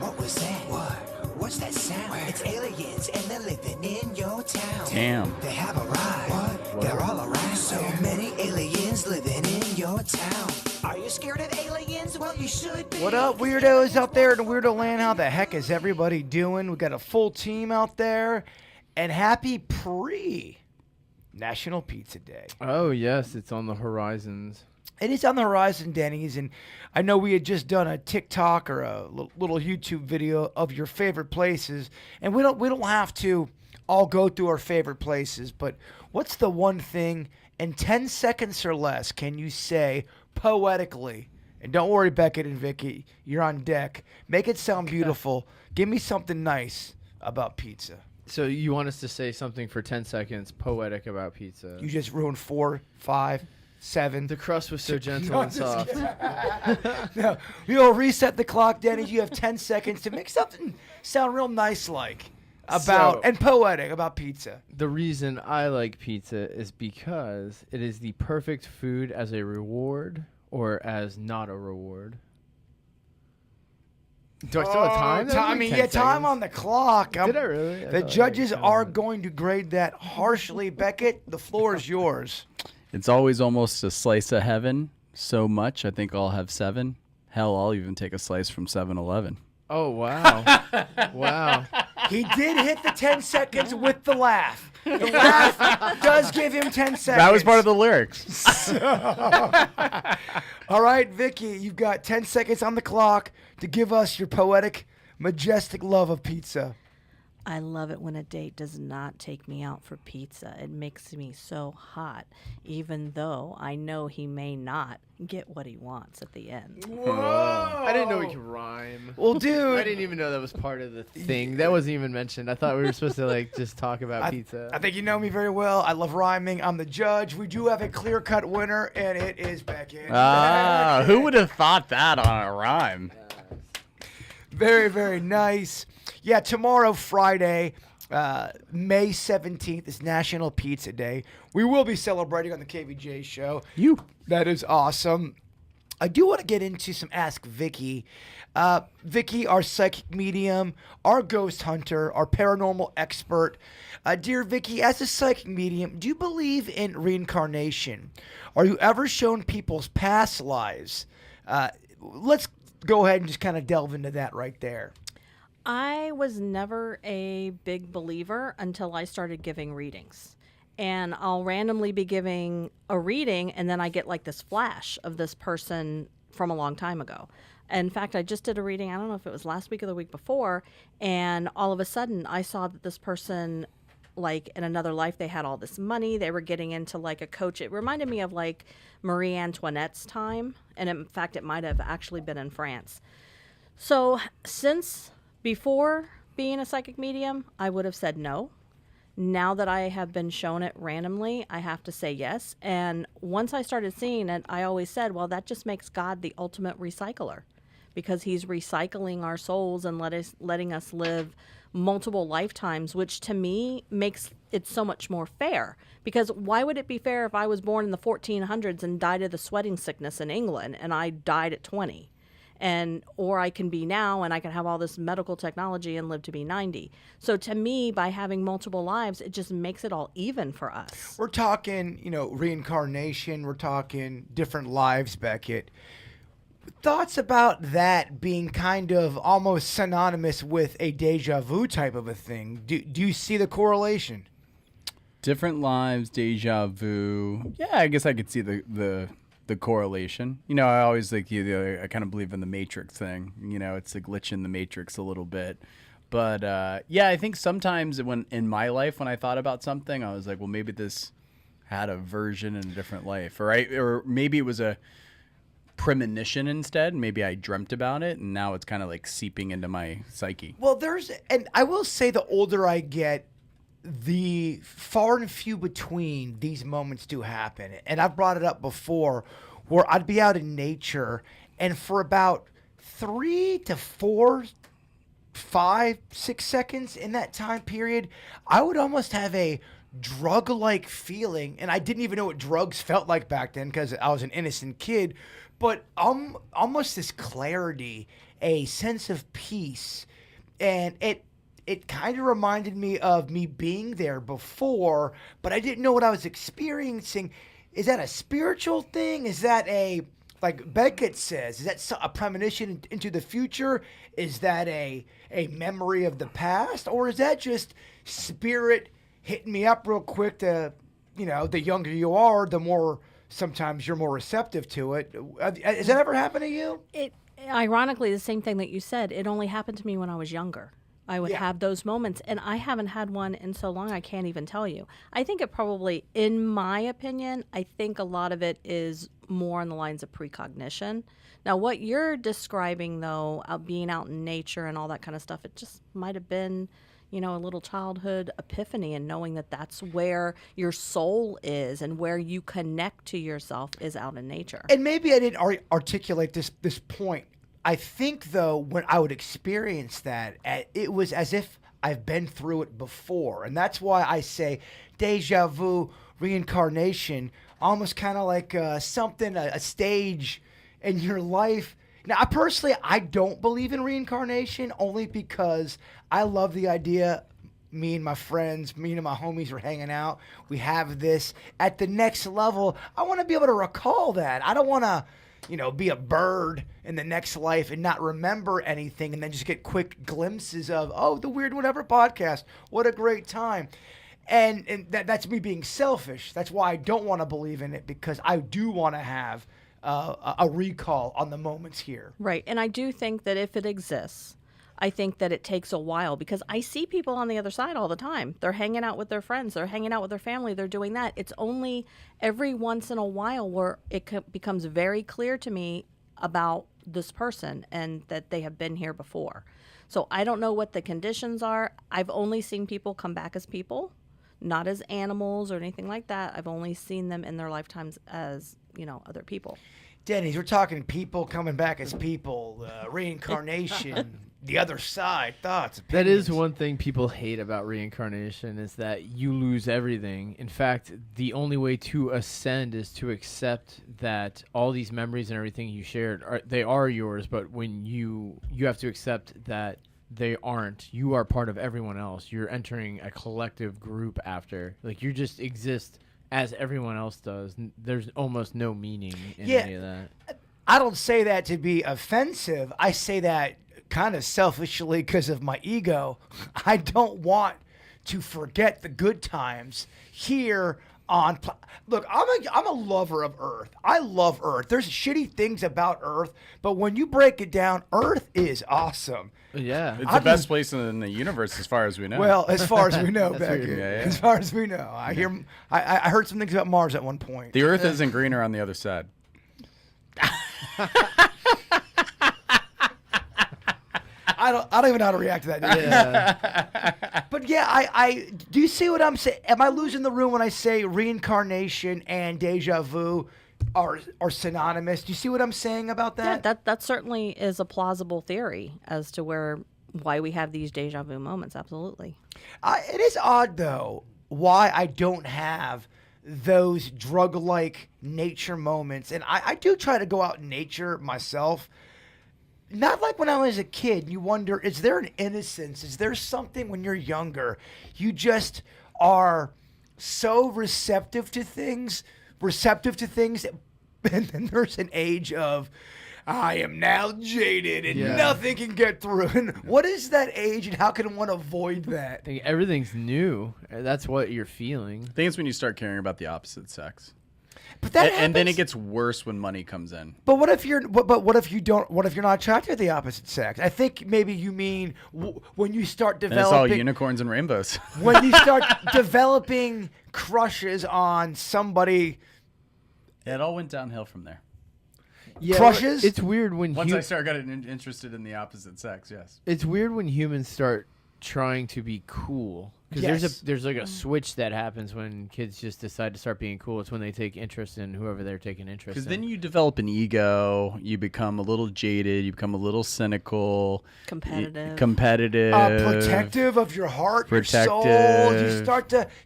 What was that? What? What's that sound? Where? It's aliens and they're living in your town. Damn. They have arrived. What? They're all around. So many aliens living in your town. Are you scared of aliens? Well, you should be. What up, weirdos out there in Weirdo Land? How the heck is everybody doing? We got a full team out there. And happy National Pizza Day. Oh, yes, it's on the horizons. It is on the horizon, Denny's, and I know we had just done a TikTok or a little YouTube video of your favorite places, and we don't have to all go through our favorite places, but what's the one thing in 10 seconds or less can you say poetically? And don't worry, Becket and Vicky, you're on deck. Make it sound beautiful. Give me something nice about pizza. So you want us to say something for 10 seconds poetic about pizza? You just ruined 4, 5, 7. The crust was so gentle and soft. No, we'll reset the clock, Denny. You have 10 seconds to make something sound real nice and poetic about pizza. The reason I like pizza is because it is the perfect food as a reward or as not a reward. Do I still have time? Time on the clock. Did I really? The judges are going to grade that harshly. Becket, the floor is yours. It's always almost a slice of heaven. So much, I think I'll have 7. Hell, I'll even take a slice from 7-Eleven. Oh, wow. Wow. He did hit the 10 seconds with the laugh. The laugh does give him 10 seconds. That was part of the lyrics. All right, Vicky, you've got 10 seconds on the clock to give us your poetic, majestic love of pizza. I love it when a date does not take me out for pizza. It makes me so hot, even though I know he may not get what he wants at the end. Whoa! I didn't know we could rhyme. Well, dude. I didn't even know that was part of the thing. That wasn't even mentioned. I thought we were supposed to just talk about pizza. I think you know me very well. I love rhyming. I'm the judge. We do have a clear-cut winner, and it is Becket. Who would have thought that on a rhyme? Very, very nice. Yeah, tomorrow, Friday, May 17th is National Pizza Day. We will be celebrating on the KVJ show. That is awesome. I do want to get into some Ask Vicky. Vicky, our psychic medium, our ghost hunter, our paranormal expert. Dear Vicky, as a psychic medium, do you believe in reincarnation? Are you ever shown people's past lives? Let's go ahead and just kind of delve into that right there. I was never a big believer until I started giving readings. And I'll randomly be giving a reading, and then I get this flash of this person from a long time ago. In fact, I just did a reading, I don't know if it was last week or the week before, and all of a sudden I saw that this person, in another life, they had all this money. They were getting into a coach. It reminded me of Marie Antoinette's time, and in fact, it might have actually been in France. So since before being a psychic medium, I would have said no. Now that I have been shown it randomly, I have to say yes. And once I started seeing it, I always said, well, that just makes God the ultimate recycler, because he's recycling our souls and letting us live multiple lifetimes, which to me makes it so much more fair. Because why would it be fair if I was born in the 1400s and died of the sweating sickness in England and I died at 20? Or I can be now and I can have all this medical technology and live to be 90. So to me, by having multiple lives, it just makes it all even for us. We're talking, reincarnation. We're talking different lives, Becket. Thoughts about that being kind of almost synonymous with a deja vu type of a thing? Do you see the correlation? Different lives, deja vu. Yeah, I guess I could see the correlation. I always I kind of believe in the Matrix thing. It's a glitch in the Matrix a little bit. But yeah, I think sometimes when in my life, when I thought about something, I was like, well, maybe this had a version in a different life, or maybe it was a premonition instead. Maybe I dreamt about it, and now it's kind of seeping into my psyche. Well, and I will say the older I get, the far and few between these moments do happen. And I've brought it up before where I'd be out in nature, and for about 3 to 4, 5, 6 seconds in that time period, I would almost have a drug-like feeling, and I didn't even know what drugs felt like back then because I was an innocent kid, but almost this clarity, a sense of peace, and it kind of reminded me of me being there before, but I didn't know what I was experiencing. Is that a spiritual thing? Is that like Becket says, is that a premonition into the future? Is that a memory of the past? Or is that just spirit hitting me up real quick to, the younger you are, the more sometimes you're more receptive to it? Has that ever happened to you? Ironically, the same thing that you said, it only happened to me when I was younger. I would have those moments, and I haven't had one in so long I can't even tell you. I think it probably, in my opinion, I think a lot of it is more on the lines of precognition. Now, what you're describing, though, being out in nature and all that kind of stuff, it just might have been, a little childhood epiphany, and knowing that that's where your soul is and where you connect to yourself is out in nature. And maybe I didn't articulate this point. I think, though, when I would experience that, it was as if I've been through it before. And that's why I say deja vu, reincarnation, almost kind of like something, a stage in your life. Now, I don't believe in reincarnation, only because I love the idea. Me and my friends, me and my homies are hanging out. We have this. At the next level, I want to be able to recall that. I don't want to be a bird in the next life and not remember anything, and then just get quick glimpses of, the Weird Whatever podcast. What a great time. And that's me being selfish. That's why I don't want to believe in it, because I do want to have a recall on the moments here. Right. And I do think that if it exists, I think that it takes a while, because I see people on the other side all the time. They're hanging out with their friends. They're hanging out with their family. They're doing that. It's only every once in a while where it becomes very clear to me about this person and that they have been here before. So I don't know what the conditions are. I've only seen people come back as people, not as animals or anything like that. I've only seen them in their lifetimes as, other people. Denny's, we're talking people coming back as people, reincarnation, the other side, thoughts, opinions. That is one thing people hate about reincarnation, is that you lose everything. In fact, the only way to ascend is to accept that all these memories and everything you shared, they are yours, but when you have to accept that they aren't. You are part of everyone else. You're entering a collective group after. Like, you just exist as everyone else does. There's almost no meaning in any of that. I don't say that to be offensive. I say that kind of selfishly because of my ego. I don't want to forget the good times here on. Look, I'm a lover of Earth. I love Earth. There's shitty things about Earth, but when you break it down, Earth is awesome. Yeah. It's the best place in the universe as far as we know. Well, as far as we know, Becket. Yeah. As far as we know. I heard some things about Mars at one point. The Earth isn't greener on the other side. I don't even know how to react to that. Yeah. But yeah, I do you see what I'm saying? Am I losing the room when I say reincarnation and deja vu are synonymous? Do you see what I'm saying about that? Yeah, that certainly is a plausible theory as to why we have these deja vu moments. Absolutely. It is odd, though, why I don't have those drug-like nature moments. And I do try to go out in nature myself. Not like when I was a kid. You wonder, is there an innocence? Is there something when you're younger? You just are so receptive to things. And then there's an age of, I am now jaded and nothing can get through. And what is that age, and how can one avoid that? I think everything's new. That's what you're feeling. I think it's when you start caring about the opposite sex. But that and then it gets worse when money comes in. But what if you're not attracted to the opposite sex? I think maybe you mean when you start And developing. it's all unicorns and rainbows. When you start developing crushes on somebody. It all went downhill from there. Yeah, Crushes? It's weird when Once I started getting interested in the opposite sex, yes. It's weird when humans start trying to be cool. Because there's like a switch that happens when kids just decide to start being cool. It's when they take interest in whoever they're taking interest in. Because then you develop an ego, you become a little jaded, you become a little cynical, Competitive. Protective of your heart, your soul.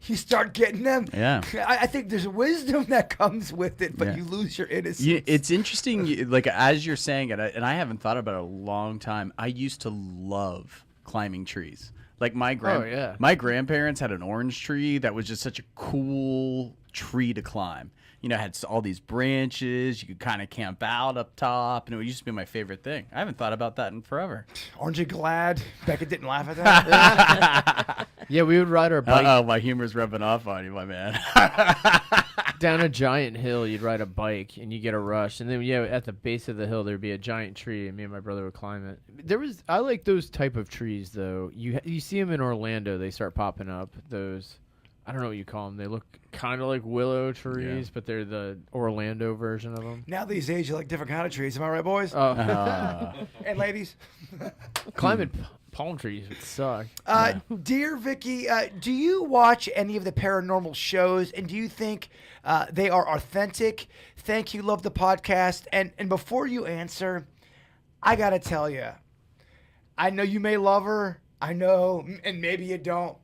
You start getting them. Yeah. I think there's wisdom that comes with it, but Yeah. you lose your innocence. It's interesting, like as you're saying it, and I haven't thought about it in a long time. I used to love climbing trees. Like my grandparents had an orange tree that was just such a cool tree to climb. You know, it had all these branches. You could kind of camp out up top, and it used to be my favorite thing. I haven't thought about that in forever. Aren't you glad Becket didn't laugh at that? Yeah, we would ride our bike Oh, my humor's rubbing off on you, my man. down a giant hill. You'd ride a bike and you get a rush, and then at the base of the hill there'd be a giant tree, and me and my brother would climb it. I like those type of trees though. You see them in Orlando. They start popping up. Those, I don't know what you call them. They look kind of like willow trees, but they're the Orlando version of them. Now these days you like different kind of trees. Am I right, boys? And ladies? Climbing palm trees would suck. Dear Vicky, do you watch any of the paranormal shows, and do you think they are authentic? Thank you, love the podcast. And before you answer, I got to tell you, I know you may love her. I know, and maybe you don't.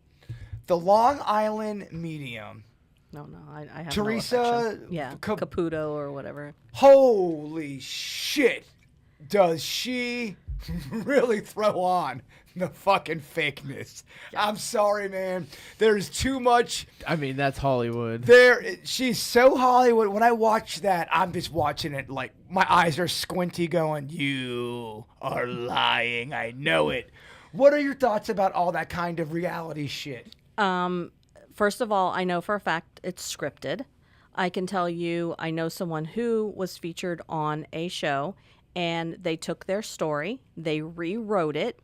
The Long Island medium. No, I have Teresa no affection. Yeah, Caputo or whatever. Holy shit. Does she really throw on the fucking fakeness? I'm sorry, man. There's too much. I mean, that's Hollywood. She's so Hollywood. When I watch that, I'm just watching it like my eyes are squinty going, you are lying. I know it. What are your thoughts about all that kind of reality shit? First of all, I know for a fact it's scripted. I can tell you I know someone who was featured on a show, and they took their story, they rewrote it,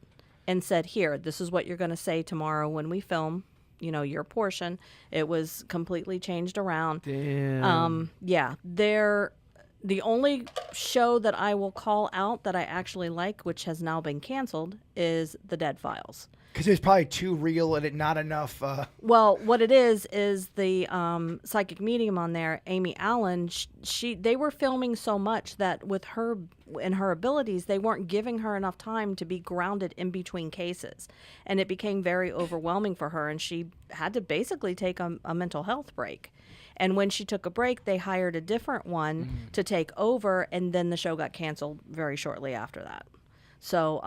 and said, here, this is what you're going to say tomorrow when we film, your portion. It was completely changed around. Damn. Yeah, the only show that I will call out that I actually like, which has now been canceled, is The Dead Files. Because it's probably too real and not enough. Well, what it is the psychic medium on there, Amy Allen. They were filming so much that with her and her abilities, they weren't giving her enough time to be grounded in between cases, and it became very overwhelming for her, and she had to basically take a mental health break. And when she took a break, they hired a different one to take over, and then the show got canceled very shortly after that. So,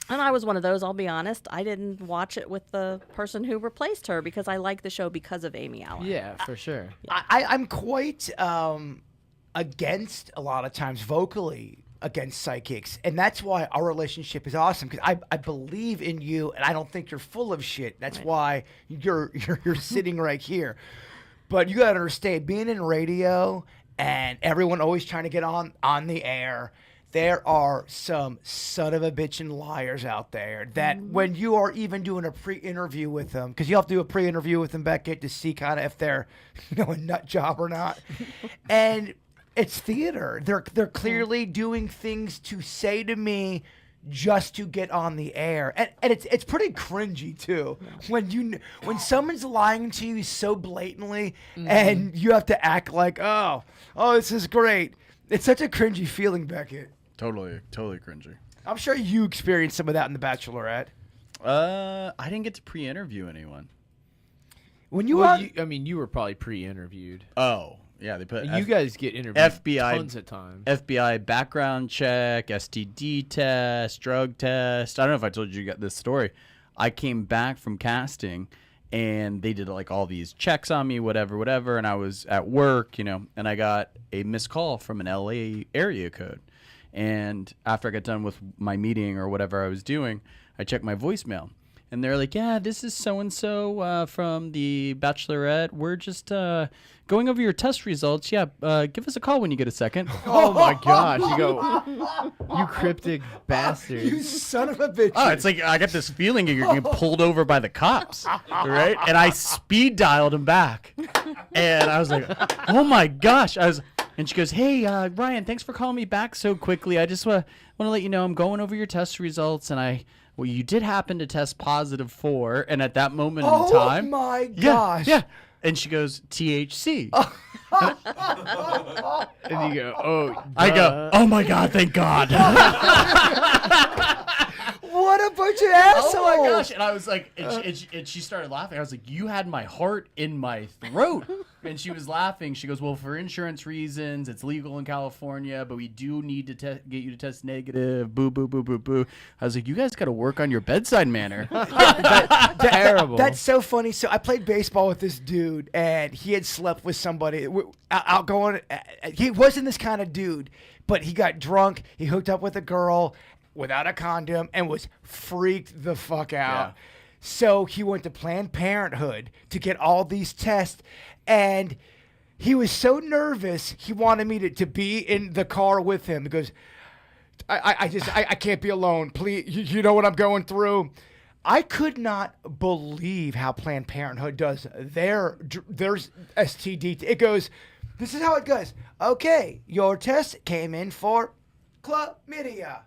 and I was one of those, I'll be honest. I didn't watch it with the person who replaced her because I like the show because of Amy Allen. Yeah, for sure. I'm quite against, a lot of times, vocally against psychics. And that's why our relationship is awesome, because I believe in you, and I don't think you're full of shit. That's why you're sitting right here. But you got to understand, being in radio and everyone always trying to get on the air, there are some son of a bitchin' liars out there that when you are even doing a pre-interview with them, because you have to do a pre-interview with them, Becket, to see kind of if they're a nut job or not. And it's theater. They're clearly doing things to say to me just to get on the air, and it's pretty cringy too when someone's lying to you so blatantly, and you have to act like oh this is great. It's such a cringy feeling, Becket. Totally cringy. I'm sure you experienced some of that in The Bachelorette. I didn't get to pre-interview anyone. When you you were probably pre-interviewed. Oh. Yeah, they put you guys get interviewed FBI tons of times. FBI background check, STD test, drug test. I don't know if I told you got this story. I came back from casting, and they did like all these checks on me, whatever, and I was at work, and I got a missed call from an LA area code. And after I got done with my meeting or whatever I was doing, I checked my voicemail. And they're like, yeah, this is so-and-so from The Bachelorette. We're just going over your test results. Yeah, give us a call when you get a second. Oh, my gosh. You go, you cryptic bastard. You son of a bitch. Oh, it's like I got this feeling you're getting pulled over by the cops, right? And I speed dialed him back. And I was like, oh, my gosh. And she goes, "Hey, Ryan, thanks for calling me back so quickly. I just want to let you know I'm going over your test results, and well, you did happen to test positive for." And at that moment in time, oh my gosh, yeah. And she goes, "THC." And you go, oh. I go, "Oh my God, thank God." what a bunch of assholes! Oh my gosh! And I was like, and she started laughing. I was like, "You had my heart in my throat." And she was laughing. She goes, "Well, for insurance reasons, it's legal in California, but we do need to get you to test negative." Boo, boo, boo, boo, boo. I was like, "You guys got to work on your bedside manner." Terrible. That's so funny. So I played baseball with this dude, and he had slept with somebody outgoing. He wasn't this kind of dude, but he got drunk. He hooked up with a girl without a condom and was freaked the fuck out. Yeah. So he went to Planned Parenthood to get all these tests, and he was so nervous he wanted me to be in the car with him because I can't be alone. Please, you know what I'm going through. I could not believe how Planned Parenthood does their STD. It goes, this is how it goes. Okay, your test came in for chlamydia.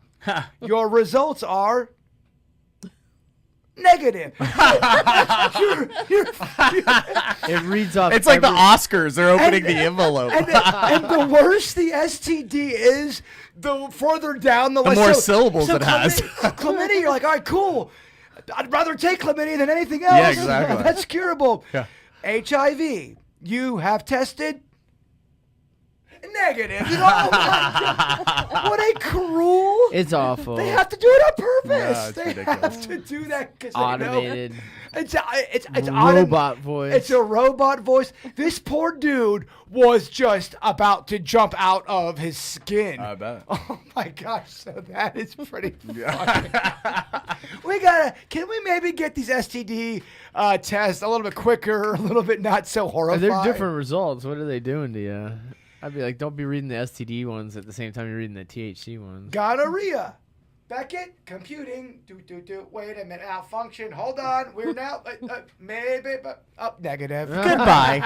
Your results are negative. It reads off. It's like the Oscars. They're opening the envelope. And the worse the STD is, the further down the list. more syllables it has. Chlamydia, you're like, all right, cool. I'd rather take chlamydia than anything else. Yeah, exactly. That's curable. Yeah. HIV, you have tested negative. You know, oh my God. What a cruel. It's awful. They have to do it on purpose. Yeah, it's they ridiculous. have to do that because Automated. It's Robot voice. It's a robot voice. This poor dude was just about to jump out of his skin. I bet. Oh my gosh! So that is pretty funny. Can we maybe get these STD tests a little bit quicker, a little bit not so horrifying? They're different results. What are they doing to you? I'd be like, don't be reading the STD ones at the same time you're reading the THC ones. Gonorrhea. Becket, computing. Wait a minute. Malfunction. Hold on. We're now maybe, but negative. Goodbye.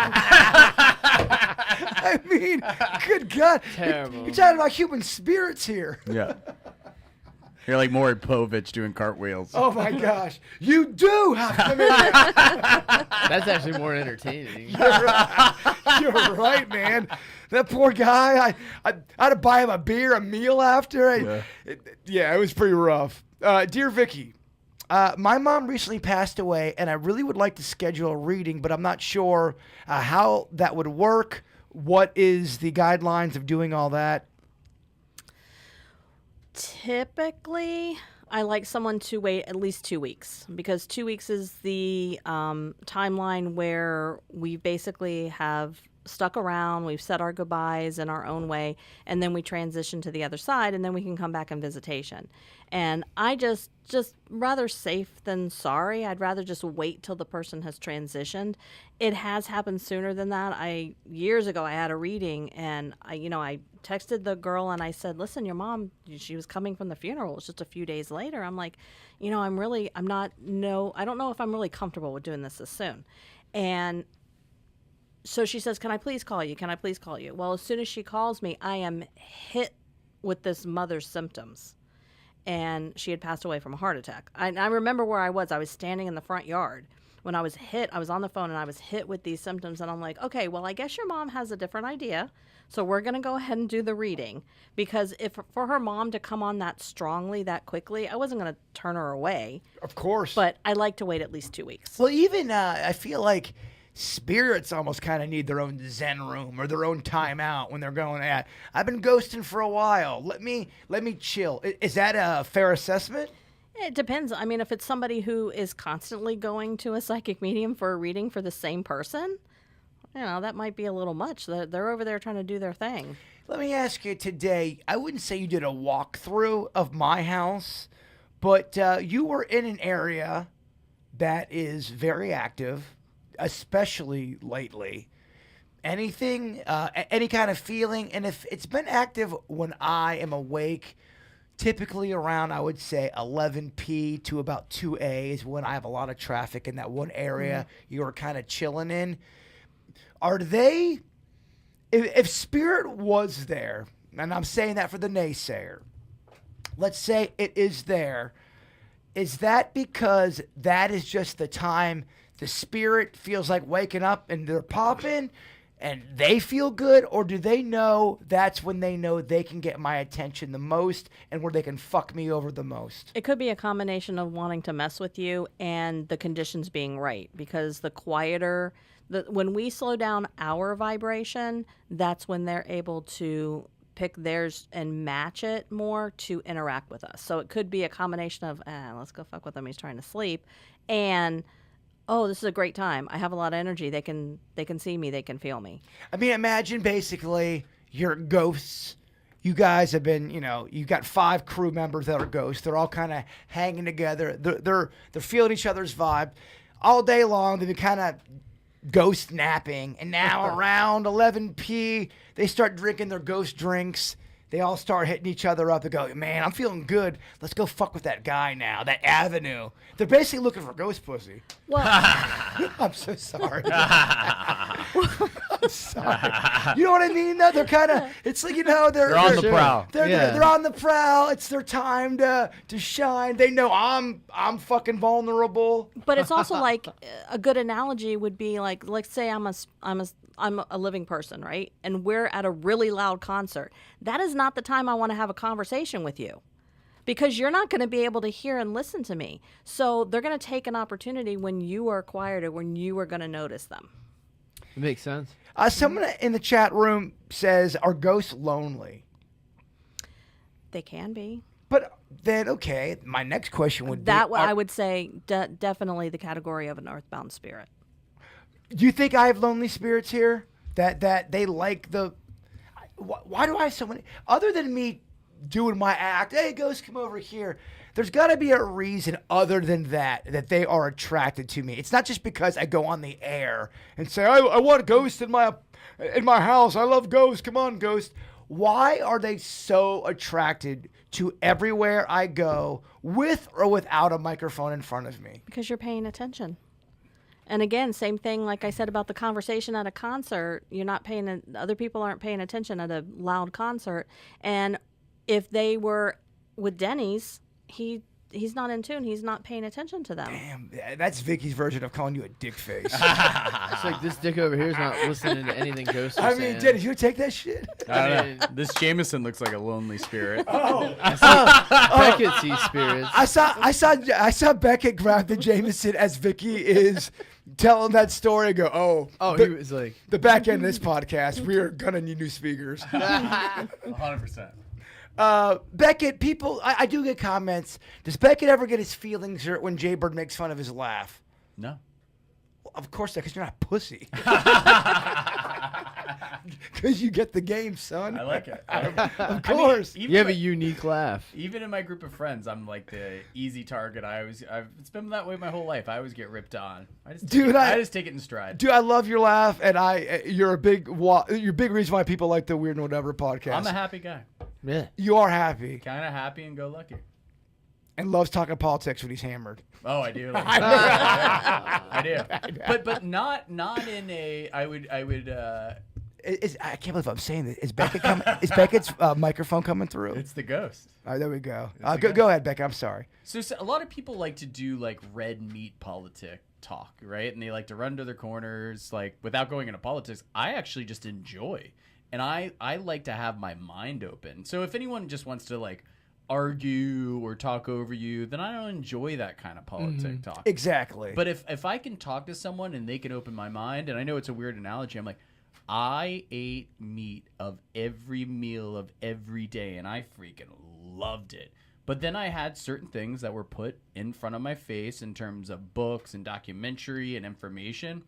I mean, good God. Terrible. You're talking about human spirits here. Yeah. You're like Maury Povich doing cartwheels. Oh my gosh. You do have chlamydia. That's actually more entertaining. You're right, man. That poor guy. I had to buy him a beer, a meal after. It was pretty rough. Dear Vicky, my mom recently passed away, and I really would like to schedule a reading, but I'm not sure how that would work. What is the guidelines of doing all that? Typically, I like someone to wait at least 2 weeks because 2 weeks is the timeline where we basically have stuck around, we've said our goodbyes in our own way, and then we transition to the other side, and then we can come back in visitation. And I just rather safe than sorry. I'd rather just wait till the person has transitioned. It has happened sooner than that. Years ago, I had a reading, and I texted the girl and I said, "Listen, your mom, she was coming from the funeral. It's just a few days later." I'm like, I don't know if I'm really comfortable with doing this soon. And so she says, "Can I please call you? Can I please call you?" Well, as soon as she calls me, I am hit with this mother's symptoms. And she had passed away from a heart attack. I remember where I was. I was standing in the front yard. When I was hit, I was on the phone and I was hit with these symptoms. And I'm like, okay, well, I guess your mom has a different idea. So we're going to go ahead and do the reading. Because if for her mom to come on that strongly, that quickly, I wasn't going to turn her away. Of course. But I like to wait at least 2 weeks. Well, even I feel like spirits almost kind of need their own Zen room or their own time out when they're going at. I've been ghosting for a while. Let me chill. Is that a fair assessment? It depends. I mean, if it's somebody who is constantly going to a psychic medium for a reading for the same person, that might be a little much. They're over there trying to do their thing. Let me ask you today, I wouldn't say you did a walkthrough of my house, but you were in an area that is very active, especially lately. Anything, any kind of feeling, and if it's been active when I am awake, typically around, I would say 11 p to about 2 a is when I have a lot of traffic in that one area you're kind of chilling in. Are they if spirit was there, and I'm saying that for the naysayer, let's say it is there, is that because that is just the time the spirit feels like waking up and they're popping and they feel good, or do they know that's when they know they can get my attention the most and where they can fuck me over the most? It could be a combination of wanting to mess with you and the conditions being right, because the quieter, when we slow down our vibration, that's when they're able to pick theirs and match it more to interact with us. So it could be a combination of, let's go fuck with him, he's trying to sleep, and oh, this is a great time. I have a lot of energy. They can see me. They can feel me. I mean, imagine basically you're ghosts. You guys have been, you've got 5 crew members that are ghosts. They're all kind of hanging together. They're feeling each other's vibe all day long. They've been kind of ghost napping, and now around 11 p, they start drinking their ghost drinks. They all start hitting each other up and go, man, I'm feeling good. Let's go fuck with that guy now, that avenue. They're basically looking for ghost pussy. Well, I'm so sorry. I'm sorry. You know what I mean? No, they're kind of, it's like, they're on the prowl. They're on the prowl. It's their time to shine. They know I'm fucking vulnerable. but it's also like a good analogy would be like, let's say I'm a living person, right? And we're at a really loud concert. That is not the time I want to have a conversation with you, because you're not going to be able to hear and listen to me. So they're going to take an opportunity when you are quiet, or when you are going to notice them. It makes sense. Someone in the chat room says, are ghosts lonely? They can be. But then, okay, my next question would That be... I would say definitely the category of an earthbound spirit. Do you think I have lonely spirits here? That they like the... Why do I have so many... Other than me doing my act, hey, ghost, come over here. There's got to be a reason other than that they are attracted to me. It's not just because I go on the air and say, I want a ghost in my house. I love ghosts. Come on, ghost. Why are they so attracted to everywhere I go, with or without a microphone in front of me? Because you're paying attention. And again, same thing like I said about the conversation at a concert. You're not paying, other people aren't paying attention at a loud concert. And if they were with Denny's, he's not in tune. He's not paying attention to them. Damn, that's Vicky's version of calling you a dick face. It's like this dick over here is not listening to anything ghosts are I mean, saying. Dennis, you take that shit? I don't know. This Jameson looks like a lonely spirit. Becket sees spirits. I saw Becket grab the Jameson as Vicky is telling that story and go, He was like, the back end of this podcast, we are gonna need new speakers. 100%. Becket, people, I do get comments. Does Becket ever get his feelings hurt when Jay Bird makes fun of his laugh? No. Well, of course not, because you're not a pussy. Because you get the game, son. I like it. Of course. Even you have a like- unique laugh. Even in my group of friends, I'm like the easy target. It's been that way my whole life. I always get ripped on. I just take it in stride. Dude, I love your laugh, and you're a big reason why people like the Weird and Whatever podcast. I'm a happy guy. Yeah. You are happy, Kind of happy and go lucky. and loves talking politics when he's hammered. Oh, I do. I do. But not in a. I would. I can't believe I'm saying this. Is Beckett's microphone coming through? It's the ghost. All right, there we go. the Go ahead, Beckett. I'm sorry. So a lot of people like to do like red meat politic talk, right? And they like to run to their corners, like without going into politics. I actually just enjoy, and I like to have my mind open. So if anyone just wants to like argue or talk over you, then I don't enjoy that kind of politic talk. Exactly. But if I can talk to someone and they can open my mind, and I know it's a weird analogy, I'm like, I ate meat of every meal of every day, and I freaking loved it. But then I had certain things that were put in front of my face in terms of books and documentary and information.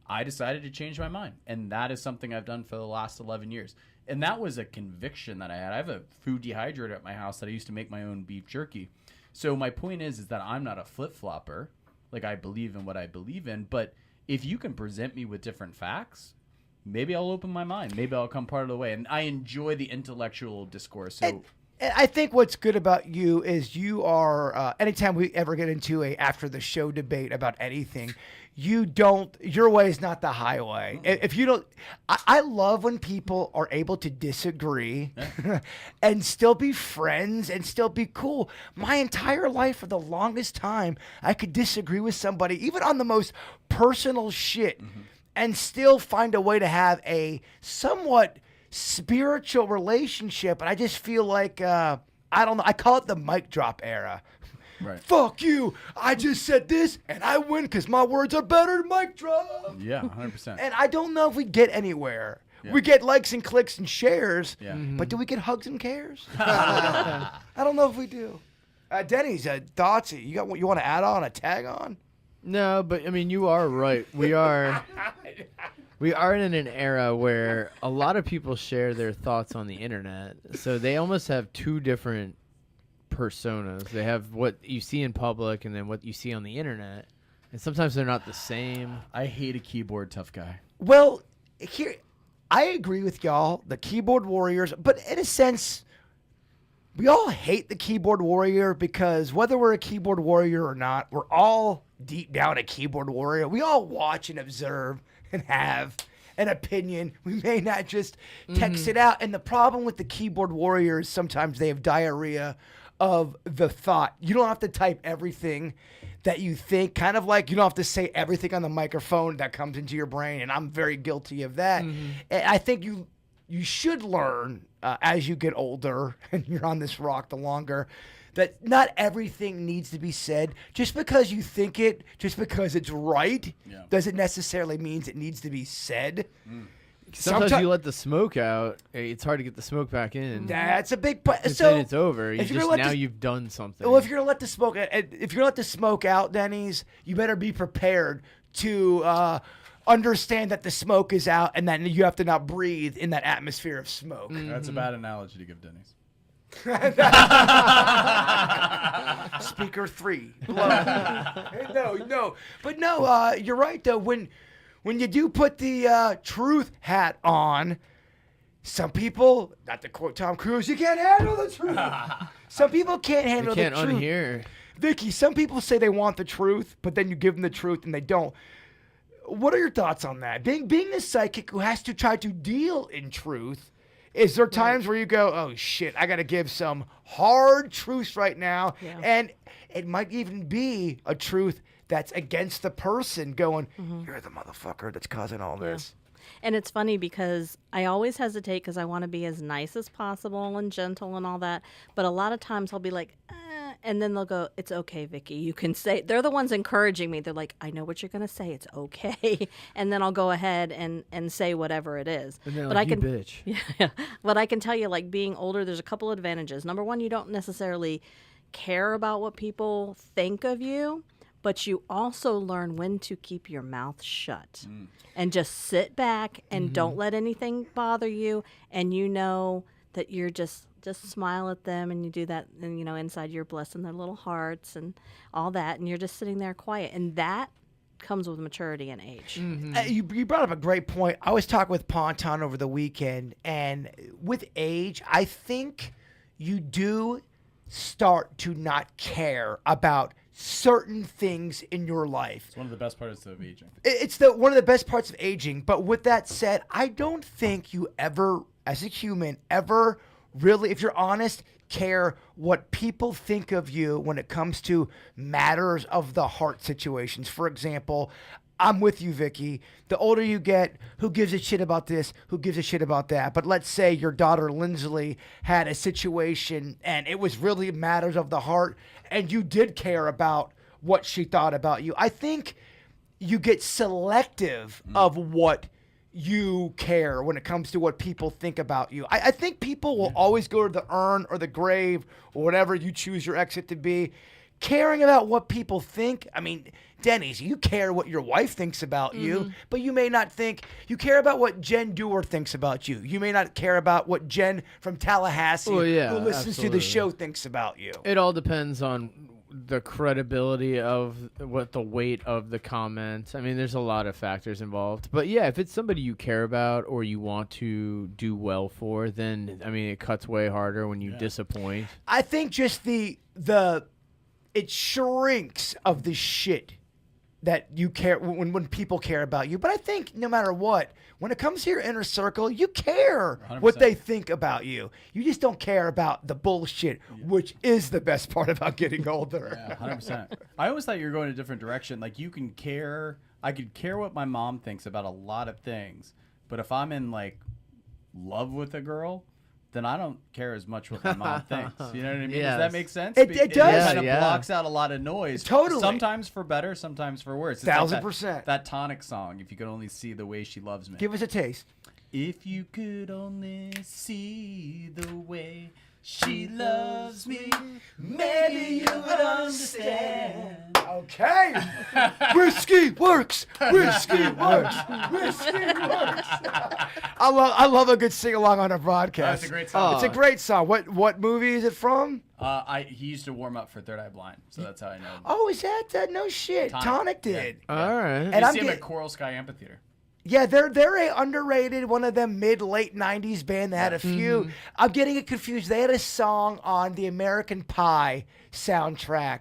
I decided to change my mind, and that is something I've done for the last 11 years. And that was a conviction that I had. I have a food dehydrator at my house that I used to make my own beef jerky. So my point is that I'm not a flip-flopper. Like, I believe in what I believe in, but if you can present me with different facts, maybe I'll open my mind. Maybe I'll come part of the way. And I enjoy the intellectual discourse. So And I think what's good about you is you are, anytime we ever get into a after the show debate about anything, your way is not the highway. If you don't, I love when people are able to disagree and still be friends and still be cool. My entire life, for the longest time, I could disagree with somebody, even on the most personal shit, and still find a way to have a somewhat spiritual relationship. And I just feel like, I don't know, I call it the mic drop era. Right. Fuck you. I just said this and I win because my words are better than mic drop. Yeah, 100%. And I don't know if we get anywhere. Yeah. We get likes and clicks and shares, Yeah. but do we get hugs and cares? I don't know if we do. Denny's, thoughts? You want to add on, a tag on? No, but I mean, you are right. We are in an era where a lot of people share their thoughts on the internet. So they almost have two different personas. They have what you see in public and then what you see on the internet. And sometimes they're not the same. I hate a keyboard tough guy. Well, here, I agree with y'all, the keyboard warriors, but in a sense, we all hate the keyboard warrior because whether we're a keyboard warrior or not, we're all deep down a keyboard warrior. We all watch and observe and have an opinion. We may not just text it out. And the problem with the keyboard warriors, sometimes they have diarrhea of the thought. You don't have to type everything that you think, kind of like you don't have to say everything on the microphone that comes into your brain, and I'm very guilty of that. And I think you should learn as you get older and you're on this rock the longer, that not everything needs to be said. Just because you think it, just because it's right, doesn't necessarily means it needs to be said. Sometimes you let the smoke out. It's hard to get the smoke back in. That's a big point. And So then it's over. You've done something. Well, if you're gonna let the smoke out, Denny's, you better be prepared to understand that the smoke is out, and that you have to not breathe in that atmosphere of smoke. That's a bad analogy to give Denny's. Speaker 3. No. But no, you're right though. When you do put the truth hat on, some people, not to quote Tom Cruise, you can't handle the truth. Some people can't handle the truth. You can't unhear. Vicky, some people say they want the truth, but then you give them the truth and they don't. What are your thoughts on that? Being the psychic who has to try to deal in truth, is there times where you go, oh shit, I got to give some hard truths right now, and it might even be a truth that's against the person going, you're the motherfucker that's causing all this. And it's funny because I always hesitate because I want to be as nice as possible and gentle and all that. But a lot of times I'll be like, and then they'll go, it's okay, Vicky. You can say, they're the ones encouraging me. They're like, I know what you're going to say. It's okay. And then I'll go ahead and say whatever it is. And but like, I can, bitch. Yeah. But I can tell you, like being older, there's a couple of advantages. Number one, you don't necessarily care about what people think of you. But you also learn when to keep your mouth shut and just sit back and don't let anything bother you. And you know that you're just smile at them and you do that. And, you know, inside you're blessing their little hearts and all that. And you're just sitting there quiet. And that comes with maturity and age. You brought up a great point. I was talking with Ponton over the weekend. And with age, I think you do start to not care about certain things in your life. It's one of the best parts of aging. It's one of the best parts of aging. But with that said, I don't think you ever, as a human, ever really, if you're honest, care what people think of you when it comes to matters of the heart situations. For example, I'm with you, Vicky. The older you get, who gives a shit about this? Who gives a shit about that? But let's say your daughter, Lindsley, had a situation and it was really matters of the heart and you did care about what she thought about you. I think you get selective of what you care when it comes to what people think about you. I think people will always go to the urn or the grave or whatever you choose your exit to be, caring about what people think. I mean, Denny's, you care what your wife thinks about you, but you may not think, you care about what Jen Dewar thinks about you. You may not care about what Jen from Tallahassee, who listens to the show, thinks about you. It all depends on the credibility of what the weight of the comment. I mean, there's a lot of factors involved. But yeah, if it's somebody you care about or you want to do well for, then I mean, it cuts way harder when you disappoint. I think just the it shrinks of the shit that you care when people care about you. But I think no matter what, when it comes to your inner circle, you care 100%. what they think about you. You just don't care about the bullshit, which is the best part about getting older. Yeah, 100%. I always thought you were going a different direction. Like you can care. I could care what my mom thinks about a lot of things, but if I'm in like love with a girl, then I don't care as much what my mom thinks. You know what I mean? Yes. Does that make sense? It does. It kind of Yeah. blocks out a lot of noise. Totally. Sometimes for better, sometimes for worse. It's like 1000%. that tonic song, If You Could Only See the Way She Loves Me. Give us a taste. If you could only see the way she loves me, maybe you would understand. Okay. Whiskey works. Whiskey works. Whiskey works. I love a good sing along on a broadcast. That's a great song. It's a great song. What movie is it from? He used to warm up for Third Eye Blind, so that's how I know. Oh, is that no shit? Tonic did. Yeah. All right. And I I'm see him get- at Coral Sky Amphitheater. Yeah, they're a underrated one of them mid-late 90s band that had a few. I'm getting it confused. They had a song on the American Pie soundtrack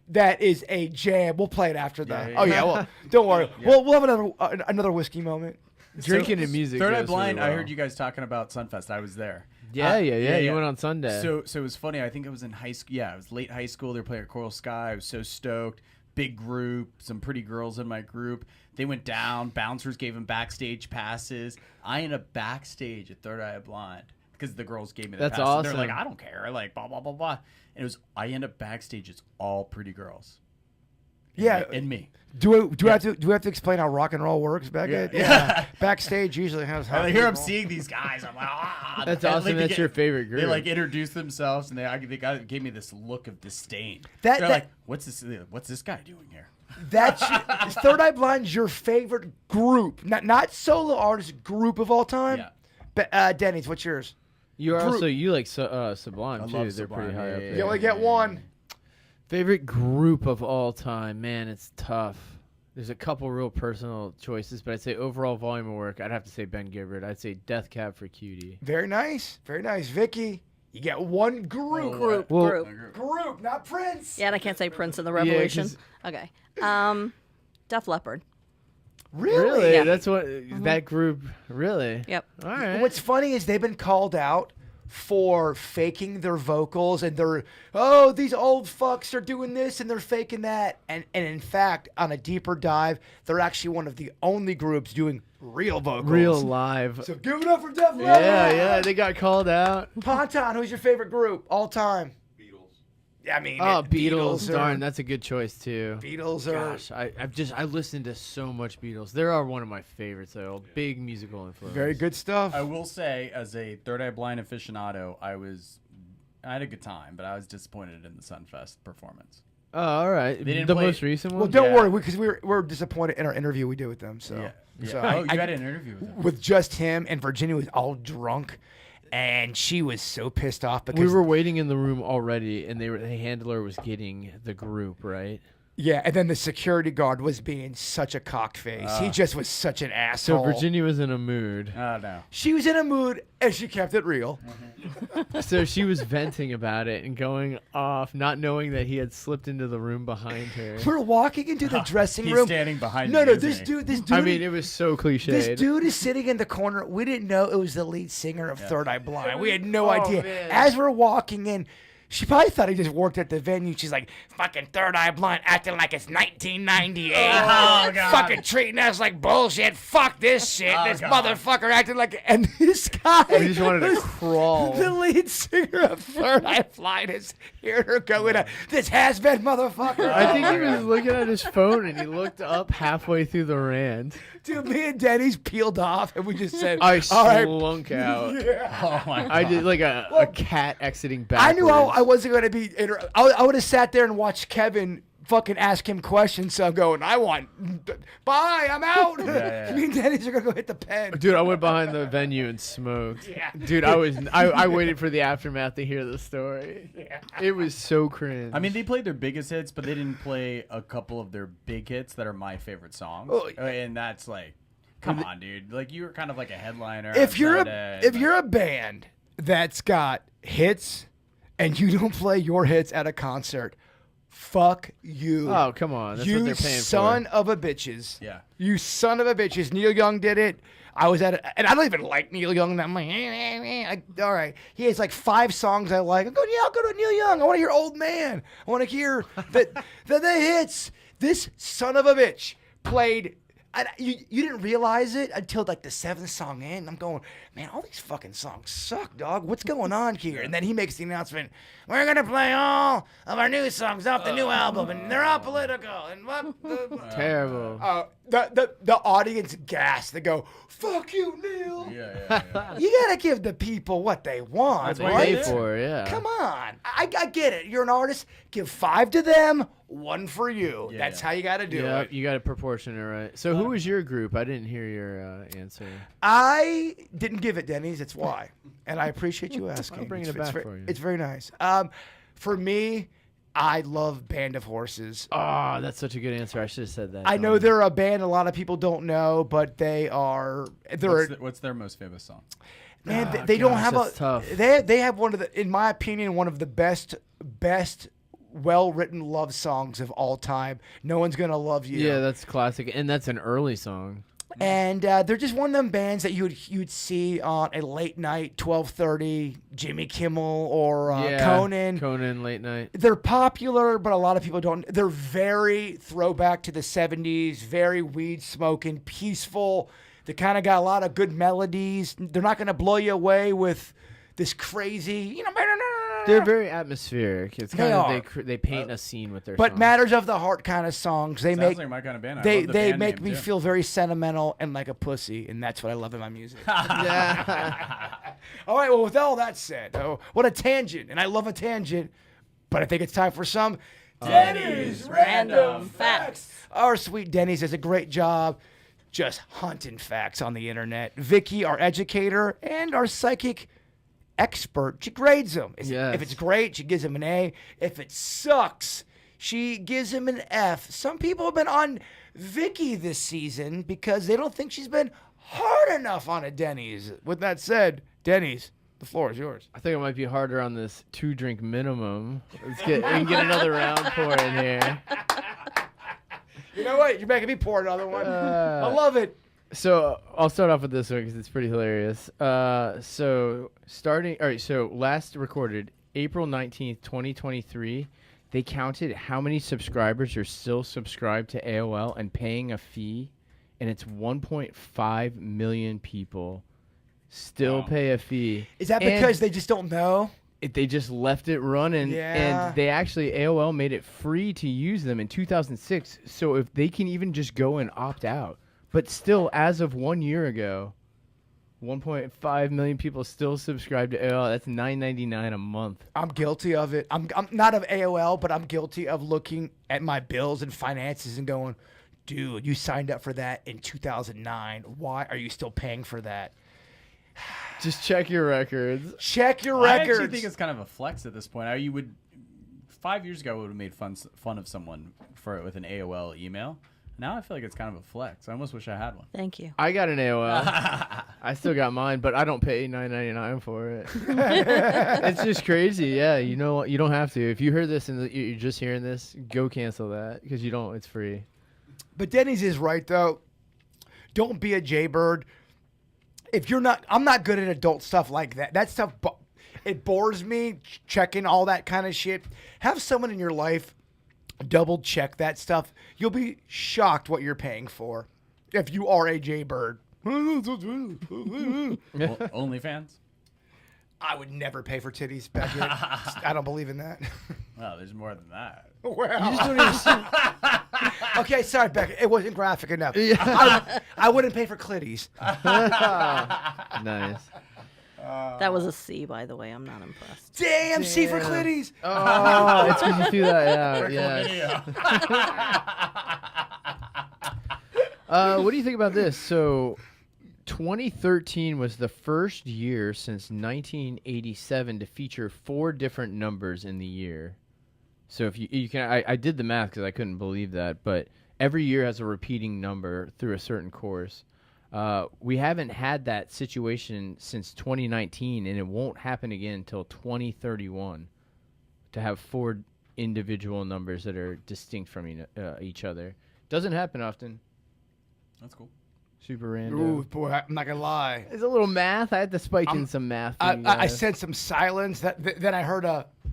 that is a jam. We'll play it after that. yeah, Oh yeah, well, don't worry. We'll have another whiskey moment. Drinking and music. Third Eye goes Blind. really I well. heard you guys talking about Sunfest. I was there. Yeah. You went on Sunday. So it was funny. I think it was in high school. Yeah, it was late high school. They were playing at Coral Sky. I was so stoked. Big group, some pretty girls in my group. They went down. Bouncers gave them backstage passes. I ended up backstage at Third Eye Blind because the girls gave me the That's passes. awesome. They're like, I don't care. Like, blah, blah, blah, blah. And I end up backstage. It's all pretty girls. And me. Do we have to explain how rock and roll works, Becket? Yeah. Backstage usually has. I hear I'm seeing these guys. I'm like, That's And, awesome. they That's get- your favorite group. They like introduced themselves and they gave me this look of disdain. That- They're that- like, what's this guy doing here? That's Third Eye Blind's your favorite group, not solo artist group of all time. Yeah. But Denny's, what's yours? You're group. also you like Sublime I too. love They're pretty Sublime, high yeah, up yeah, there. You only get one. Favorite group of all time, man, it's tough. There's a couple real personal choices, but I'd say overall volume of work, I'd have to say Ben Gibbard. I'd say Death Cab for Cutie. Very nice, Vicky. You get one group. Group, Well- Group, not Prince. Yeah, and I can't say Prince and the Revolution. 'cause- Okay. Def Leppard. Really? Yeah. That's what that group. Really? Yep. All right. What's funny is they've been called out for faking their vocals and these old fucks are doing this and they're faking that. And in fact, on a deeper dive, they're actually one of the only groups doing real vocals. real live? So give it up for Def Leppard. Yeah, they got called out. Ponton, who's your favorite group all time? Beatles. I mean, Oh, Beatles. are- Darn, that's a good choice too. Beatles are. Gosh, I listened to so much Beatles. They are one of my favorites though. Big musical influence. Very good stuff. I will say, as a Third Eye Blind aficionado, I had a good time, but I was disappointed in the Sunfest performance. Oh, all right. didn't The play- most recent one. Well, don't Yeah. worry, because we're disappointed in our interview we did with them. So, Yeah. so Oh, I- you I- had an interview with him. with just him, and Virginia was all drunk, and she was so pissed off because We were waiting in the room already, and the handler was getting the group right. yeah, and then the security guard was being such a cockface. He just was such an So asshole. Virginia was in a mood. Oh, no. she was in a mood, and she kept it real. So she was venting about it and going off, not knowing that he had slipped into the room behind her. We're walking into the dressing He's room. standing behind No, you, no, isn't this he? dude. I mean, it was so cliched. This dude is sitting in the corner. We didn't know it was the lead singer of Third Eye Blind. We had no Oh, idea. man. As we're walking in, she probably thought he just worked at the venue. She's like, fucking Third Eye Blind acting like it's 1998. Oh, God. Fucking treating us like bullshit. Fuck this shit. This God. motherfucker acting like. And this guy. I just wanted to crawl. The lead singer of Third Eye Blind is hearing her go in this has been motherfucker. I think he was looking at his phone and he looked up halfway through the rant. Dude, me and Denny's peeled off and we just said, I all right. slunk out. Oh, my God. I did like a cat exiting backwards. I knew I wasn't going to be. I would have sat there and watched Kevin fucking ask him questions. So I'm going, bye, I'm out. yeah. Me and Denny's are going to go hit the pen. Dude, I went behind the venue and smoked. Yeah. Dude, I waited for the aftermath to hear the story. Yeah. It was so cringe. I mean, they played their biggest hits, but they didn't play a couple of their big hits that are my favorite songs. Oh, And that's like, come on, dude. Like, you were kind of like a headliner. If you're on a band that's got hits and you don't play your hits at a concert, fuck you. Oh, come on. That's you what they're paying son for. of a bitches. Yeah. You son of a bitches. Neil Young did it. I was at it, and I don't even like Neil Young. I'm like, all right. He has like 5 songs I like. I go, yeah, I'll go to Neil Young. I want to hear Old Man. I want to hear the hits. This son of a bitch played. You didn't realize it until like the 7th song in. I'm going, man, all these fucking songs suck, dog. What's going on here? And then he makes the announcement, we're going to play all of our new songs off the new album, and they're all political. And what? Terrible. The audience gasp. They go, fuck you, Neil. Yeah. You got to give the people what they want, That's They what right? pay it is. for it, yeah. Come on. I get it. You're an artist. Give 5 to them, 1 for you. Yeah, That's yeah. how you got to do Yeah, it. you got to proportion it right. So who was your group? I didn't hear your answer. I didn't give it, Denny's. That's why. And I appreciate you asking. I'm bringing It's- it it's back very- for you. It's very nice. For me, I love Band of Horses. Oh, that's such a good answer. I should have said that. I know they're a band a lot of people don't know, but they're What's their most famous song? man. Ah, They don't gosh, have that's a. tough. They have one of the, in my opinion, one of the best well-written love songs of all time. No One's Gonna Love You. Yeah, that's classic, and that's an early song. And they're just one of them bands that you'd see on a late night 12:30 Jimmy Kimmel or Conan. Conan late night. They're popular, but a lot of people don't. They're very throwback to the 70s, very weed smoking, peaceful. They kind of got a lot of good melodies. They're not going to blow you away with this crazy, They're very atmospheric. It's They kind are. of they paint a scene with their but songs. matters of the heart kind of songs. They Sounds make like my kind of band. I they love the they band make name, me too. feel very sentimental and like a pussy, and that's what I love in my music. Yeah. All right, well, with all that said, what a tangent, and I love a tangent, but I think it's time for some Denny's Random Facts. Our sweet Denny's does a great job just hunting facts on the internet. Vicky, our educator, and our psychic expert, she grades them. Yes. If it's great, she gives him an A. If it sucks, she gives him an F. Some people have been on Vicky this season because they don't think she's been hard enough on a Denny's. With that said, Denny's, the floor is yours. I think it might be harder on this 2-drink minimum. We can get another round pour in here. You know what? You're making me pour another one. I love it. So I'll start off with this one because it's pretty hilarious. So last recorded April 19th, 2023, they counted how many subscribers are still subscribed to AOL and paying a fee, and it's 1.5 million people still pay a fee. Is that And because they just don't know? they just left it running, Yeah. and they actually AOL made it free to use them in 2006. So if they can even just go and opt out, but still, as of 1 year ago, 1.5 million people still subscribe to AOL. That's $9.99 a month. I'm guilty of it. I'm not of AOL, but I'm guilty of looking at my bills and finances and going, dude, you signed up for that in 2009. Why are you still paying for that? Just check your records. Check your I records. actually think it's kind of a flex at this point. You would 5 years ago I would have made fun of someone for it with an AOL email. Now I feel like it's kind of a flex. I almost wish I had one. Thank you. I got an AOL. I still got mine, but I don't pay $9.99 for it. It's just crazy. Yeah, you know what? You don't have to. If you heard this and you're just hearing this, go cancel that because you don't. It's free. But Denny's is right, though. Don't be a jaybird. If you're not, I'm not good at adult stuff like that. That stuff, it bores me, checking all that kind of shit. Have someone in your life double check that stuff. You'll be shocked what you're paying for if you are a jaybird. OnlyFans? I would never pay for titties, Becket. I don't believe in that. Well, there's more than that. Well. Okay, sorry, Becket. It wasn't graphic enough. I wouldn't pay for clitties. Nice. That was a C, by the way. I'm not impressed. Damn, C for Clitties. Oh, it's because you threw that out. Yeah. What do you think about this? So, 2013 was the first year since 1987 to feature 4 different numbers in the year. So if you can, I did the math because I couldn't believe that, but every year has a repeating number through a certain course. We haven't had that situation since 2019, and it won't happen again until 2031 to have 4 individual numbers that are distinct from each other. Doesn't happen often. That's cool. Super random. Ooh, boy, I'm not gonna lie. There's a little math. I had to spike in some math. I said some silence. Then I heard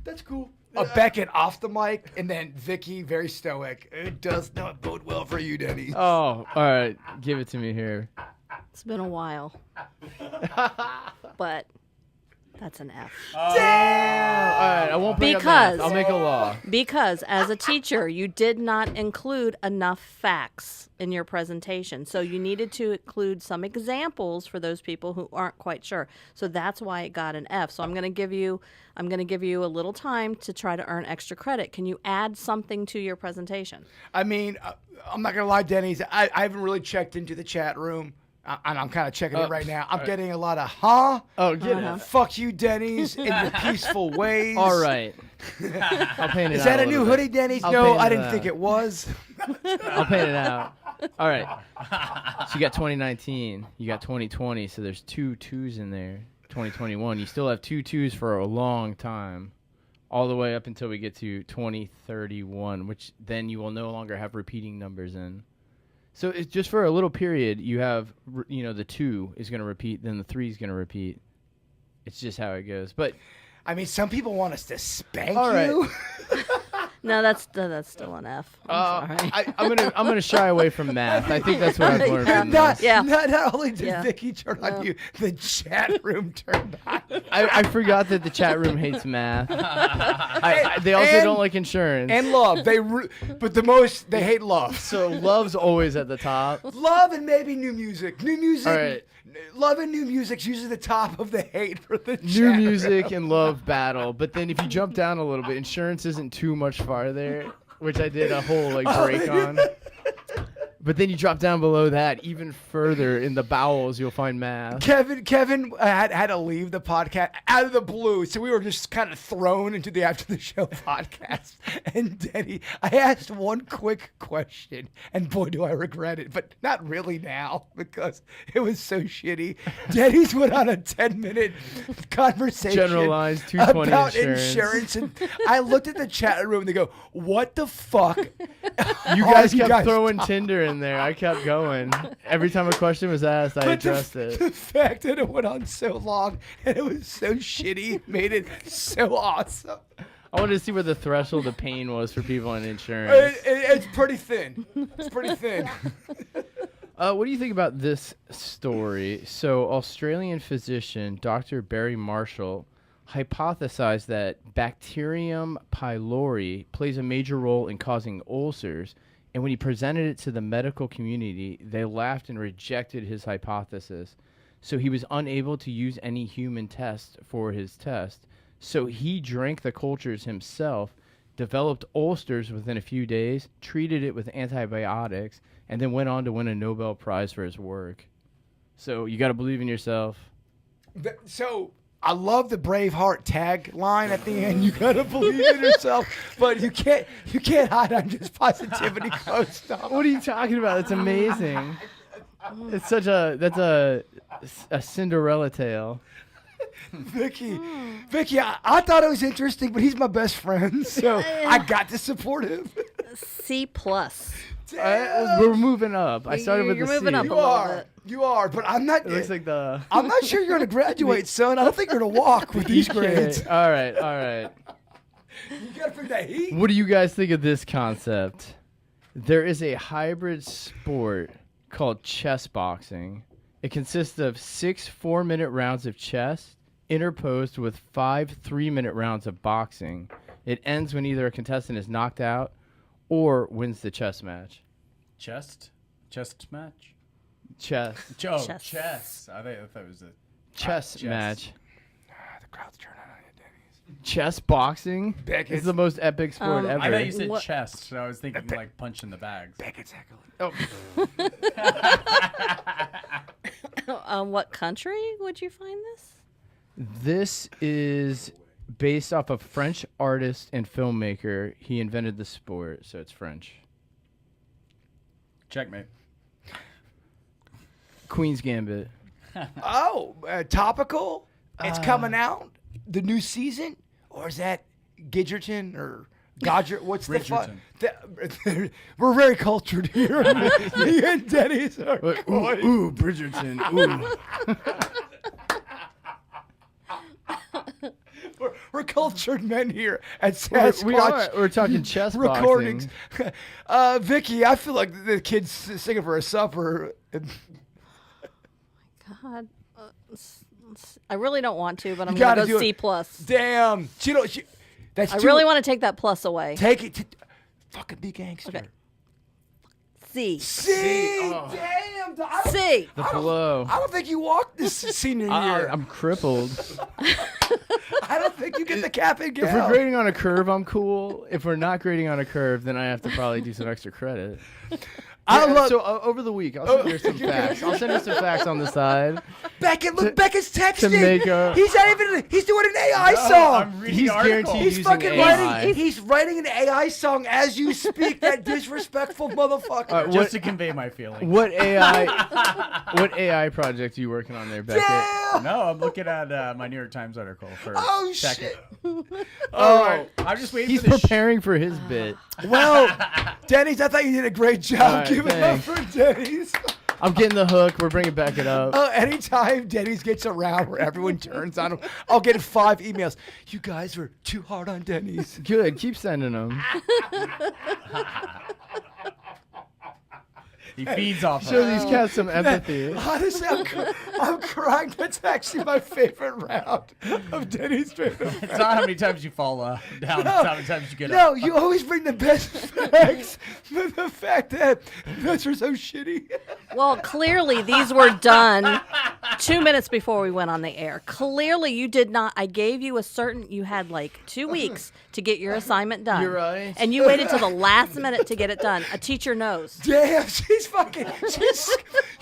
that's cool. A Becket off the mic, and then Vicky very stoic. It does not bode well for you, Denny. Oh, all right. Give it to me here. It's been a while. But that's an F. All right. I won't bring up math. I'll make a law. Because as a teacher, you did not include enough facts in your presentation. So you needed to include some examples for those people who aren't quite sure. So that's why it got an F. So I'm going to give you a little time to try to earn extra credit. Can you add something to your presentation? I mean, I'm not gonna lie, Denny's. I haven't really checked into the chat room. And I'm kind of checking it right now. I'm getting a lot of Oh, get it. fuck you, Denny's, in your peaceful ways. All right. I'll paint it out. Is that a new hoodie, Denny's? No, I didn't think it was. I'll paint it out. All right. So you got 2019. You got 2020. So there's 2 2s in there. 2021. You still have 2 2s for a long time. All the way up until we get to 2031, which then you will no longer have repeating numbers in. So it's just for a little period. You have, the 2 is going to repeat, then the 3 is going to repeat. It's just how it goes. But I mean, some people want us to spank all right. you. No, that's still an F. I'm sorry. I'm gonna shy away from math. I think that's what I've learned from this. Not only did Vicky turn on you, the chat room turned on. I forgot that the chat room hates math. They also don't like insurance. And love. But the most, they hate love. So love's always at the top. Love and maybe new music. New music. All right. Love and new music's usually the top of the hate for the New chat music room. and love battle. But then if you jump down a little bit, insurance isn't too much farther, which I did a whole break on. But then you drop down below that, even further in the bowels, you'll find math. Kevin had to leave the podcast out of the blue, so we were just kind of thrown into the After the Show podcast. And Denny, I asked one quick question, and boy, do I regret it, but not really now because it was so shitty. Denny's went on a 10-minute conversation Generalized 220 about insurance. And I looked at the chat room and they go, "What the fuck?" You guys are kept throwing Tinder in there. I kept going. Every time a question was asked, I addressed it. The fact that it went on so long and it was so shitty made it so awesome. I wanted to see where the threshold of pain was for people in insurance. It's pretty thin. It's pretty thin. What do you think about this story? So, Australian physician Dr. Barry Marshall hypothesized that Bacterium pylori plays a major role in causing ulcers, and when he presented it to the medical community, they laughed and rejected his hypothesis. So he was unable to use any human test for his test. So he drank the cultures himself, developed ulcers within a few days, treated it with antibiotics, and then went on to win a Nobel Prize for his work. So you got to believe in yourself. So I love the Braveheart tagline at the end. You gotta believe in yourself, but you can't hide on just positivity quotes. What are you talking about? It's amazing. It's that's a Cinderella tale. Vicky, I thought it was interesting, but he's my best friend, so I got to support him. C+. We're moving up. I started with You're the moving C. up a little bit. You are, but I'm not. It looks like I'm not sure you're gonna graduate, son. I don't think you're gonna walk with these grades. All right. You gotta figure that heat. What do you guys think of this concept? There is a hybrid sport called chess boxing. It consists of 6 4-minute rounds of chess interposed with 5 3-minute rounds of boxing. It ends when either a contestant is knocked out or wins the chess match. Chest match. Chess. Oh, Chess. chess. I thought it was a Chess chess. match. crowd's turning on you, Denny's. Chess boxing Beckett's- is the most epic sport ever. I thought you said What- chest, so I was thinking like punching the bags. Beckett's heckling. What country would you find this? This is based off a French artist and filmmaker. He invented the sport, so it's French. Checkmate. Queen's Gambit. Oh, topical? It's coming out? The new season? Or is that Gidgerton or Godger? What's the fun? We're very cultured here. Me and Denny's are Ooh, Bridgerton. Ooh. we're cultured men here at Sasquatch. We're talking chess recordings. boxing. Vicky, I feel like the kid's singing for a supper. God. I really don't want to, but I'm gotta going to do go it. C plus. Damn. That's I too, really want to take that plus away. take it to fucking be gangster. Okay. C. C. Oh. Damn. I don't, C. The blow. I don't think you walked this senior year. I'm crippled. I don't think you get the cap and gown. If we're grading on a curve, I'm cool. If we're not grading on a curve, then I have to probably do some extra credit. Over the week, I'll send you some facts. I'll send you some facts on the side. Becket, look, Beckett's texting. make a- He's not even. He's doing an AI song. I'm reading He's the article. guaranteed He's using fucking AI. writing. He's writing an AI song as you speak. That disrespectful motherfucker. Just to convey my feelings. What AI project are you working on there, Becket? Damn. No, I'm looking at my New York Times article for Oh Becket. shit. Oh, right. I'm just waiting He's for the preparing for his bit. Well, Denny's, I thought you did a great job. All right, Give it up for Denny's. I'm getting the hook. We're bringing Becket up. Anytime Denny's gets around where everyone turns on him, I'll get 5 emails. You guys were too hard on Denny's. Good. Keep sending them. He feeds off Show her. these cats some empathy. Honestly, I'm crying. That's actually my favorite round of Denny's. It's not how many times you fall down. It's how many times you get No, up. you always bring the best facts. But the fact that those are so shitty. Well, clearly these were done 2 minutes before we went on the air. Clearly you did not. I gave you you had like 2 weeks to get your assignment done. You're right. And you waited till the last minute to get it done. A teacher knows. Damn,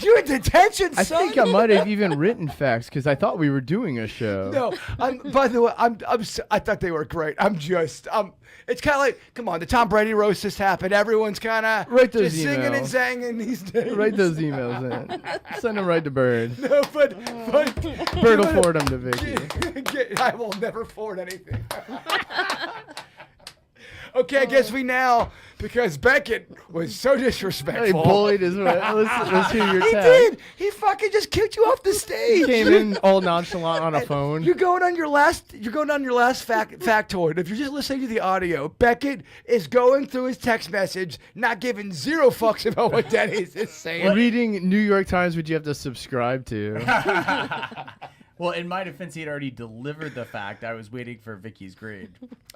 you're in detention, I son. think I might have even written facts because I thought we were doing a show. No, by the way, I thought they were great. It's kind of like, come on, the Tom Brady roast just happened. Everyone's kind of Write those just singing and emails. zanging these days. Write those emails in. Send them right to Bird. No, but Bird will forward them to Vicky. I will never forward anything. Okay, I guess we now, because Becket was so He disrespectful. bullied his way. Let's hear your He tag. did. He fucking just kicked you off the stage. Came in all nonchalant on a phone. You're going on your last factoid. If you're just listening to the audio, Becket is going through his text message, not giving 0 fucks about what Denny's is saying. Reading New York Times, which you have to subscribe to. Well, in my defense, he had already delivered the fact. I was waiting for Vicky's grade.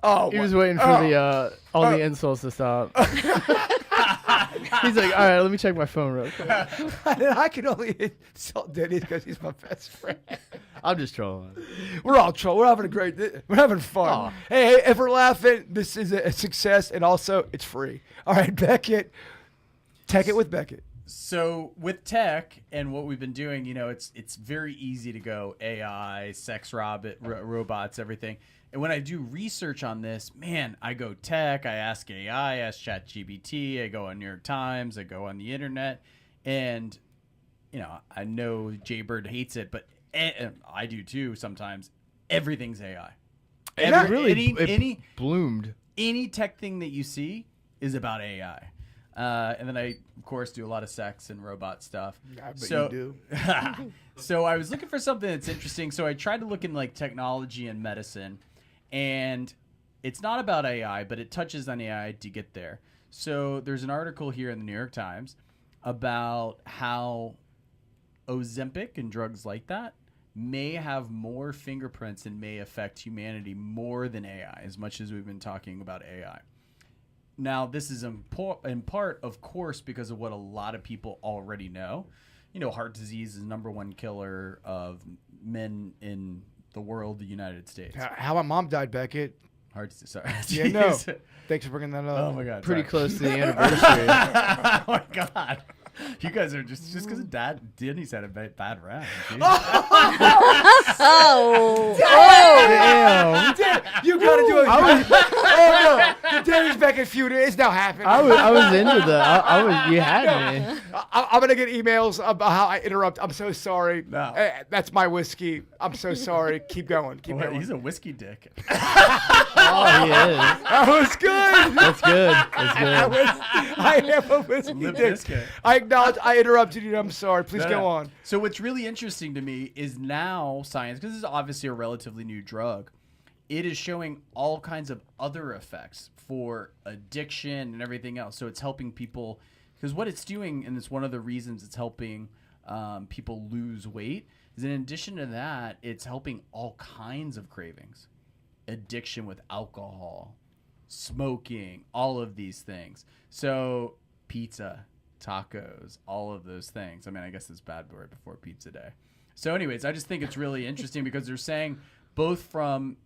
Oh, He was waiting for all the insults to stop. He's like, all right, let me check my phone real quick. I can only insult Denny's because he's my best friend. I'm just trolling. We're all trolling. We're having fun. Aw. Hey, if we're laughing, this is a success, and also it's free. All right, Becket, take it with Becket. So with tech and what we've been doing, it's very easy to go AI, sex robots, everything. And when I do research on this, man, I go tech, I ask AI, I ask ChatGPT, I go on New York Times, I go on the internet, and I know Jaybird hates it, but I do too sometimes. Everything's AI. Yeah, It bloomed. Any tech thing that you see is about AI. And then I, of course, do a lot of sex and robot stuff. I bet you do. So I was looking for something that's interesting. So I tried to look in like technology and medicine, and it's not about AI, but it touches on AI to get there. So there's an article here in the New York Times about how Ozempic and drugs like that may have more fingerprints and may affect humanity more than AI, as much as we've been talking about AI. Now, this is in part, of course, because of what a lot of people already know. Heart disease is the #1 killer of men in the world, the United States. How my mom died, Beckett. Hard to sorry. Yeah, no. Thanks for bringing that up. Oh my God. Pretty sorry. close to the anniversary. Oh my God. You guys are just because Denny's had a bad rap. Oh. You gotta do it. Oh no, the Denny's Beckett feud is now happening. I was into the. I was. You had me. I'm gonna get emails about how I interrupt. I'm so sorry. No. That's my whiskey. I'm so sorry. Keep going. Keep Well, going. he's a whiskey dick. Oh, he is. That was good. That's good. That's good. I am a whiskey Limp dick. Bizkit. I acknowledge I interrupted you. I'm sorry. Please No, go no. on. So what's really interesting to me is now science, because this is obviously a relatively new drug, it is showing all kinds of other effects for addiction and everything else. So it's helping people, because what it's doing, and it's one of the reasons it's helping people lose weight, is in addition to that, it's helping all kinds of cravings. Addiction with alcohol, smoking, all of these things. So pizza, tacos, all of those things. I mean, I guess it's bad word before pizza day. So anyways, I just think it's really interesting because they're saying both from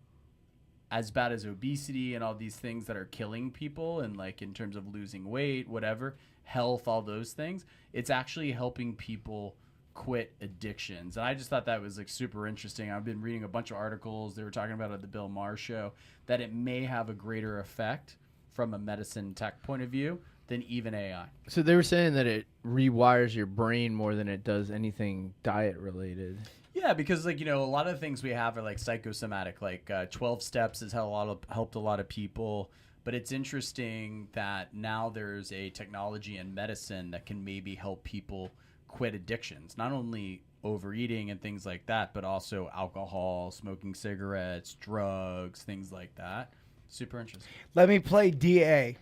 as bad as obesity and all these things that are killing people and like in terms of losing weight, whatever, health, all those things, it's actually helping people quit addictions. And I just thought that was like super interesting. I've been reading a bunch of articles. They were talking about it at the Bill Maher show that it may have a greater effect from a medicine tech point of view than even AI. So they were saying that it rewires your brain more than it does anything diet related. Yeah, because like, you know, a lot of things we have are like psychosomatic, like 12 steps has helped a lot of people. But it's interesting that now there's a technology in medicine that can maybe help people quit addictions, not only overeating and things like that, but also alcohol, smoking cigarettes, drugs, things like that. Super interesting. Let me play DA,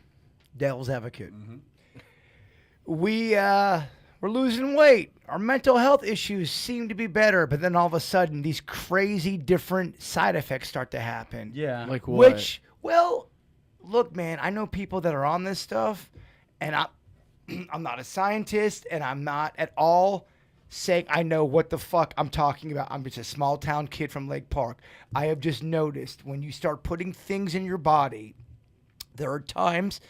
Devil's Advocate. Mm-hmm. We're losing weight. Our mental health issues seem to be better, but then all of a sudden, these crazy different side effects start to happen. Yeah. Like what? Which, well, look, man, I know people that are on this stuff, and I'm not a scientist, and I'm not at all saying I know what the fuck I'm talking about. I'm just a small town kid from Lake Park. I have just noticed when you start putting things in your body, there are times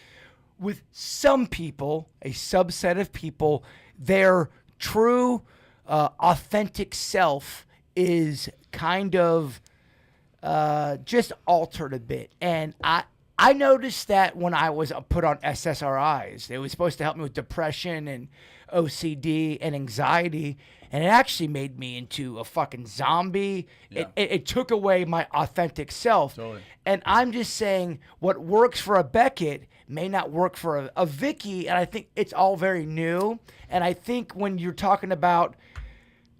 with some people, a subset of people, their true, authentic self is kind of just altered a bit. And I noticed that when I was put on SSRIs. It was supposed to help me with depression and OCD and anxiety, and it actually made me into a fucking zombie. Yeah. It took away my authentic self. Totally. And I'm just saying what works for a Becket may not work for a Vicky, and I think it's all very new. And I think when you're talking about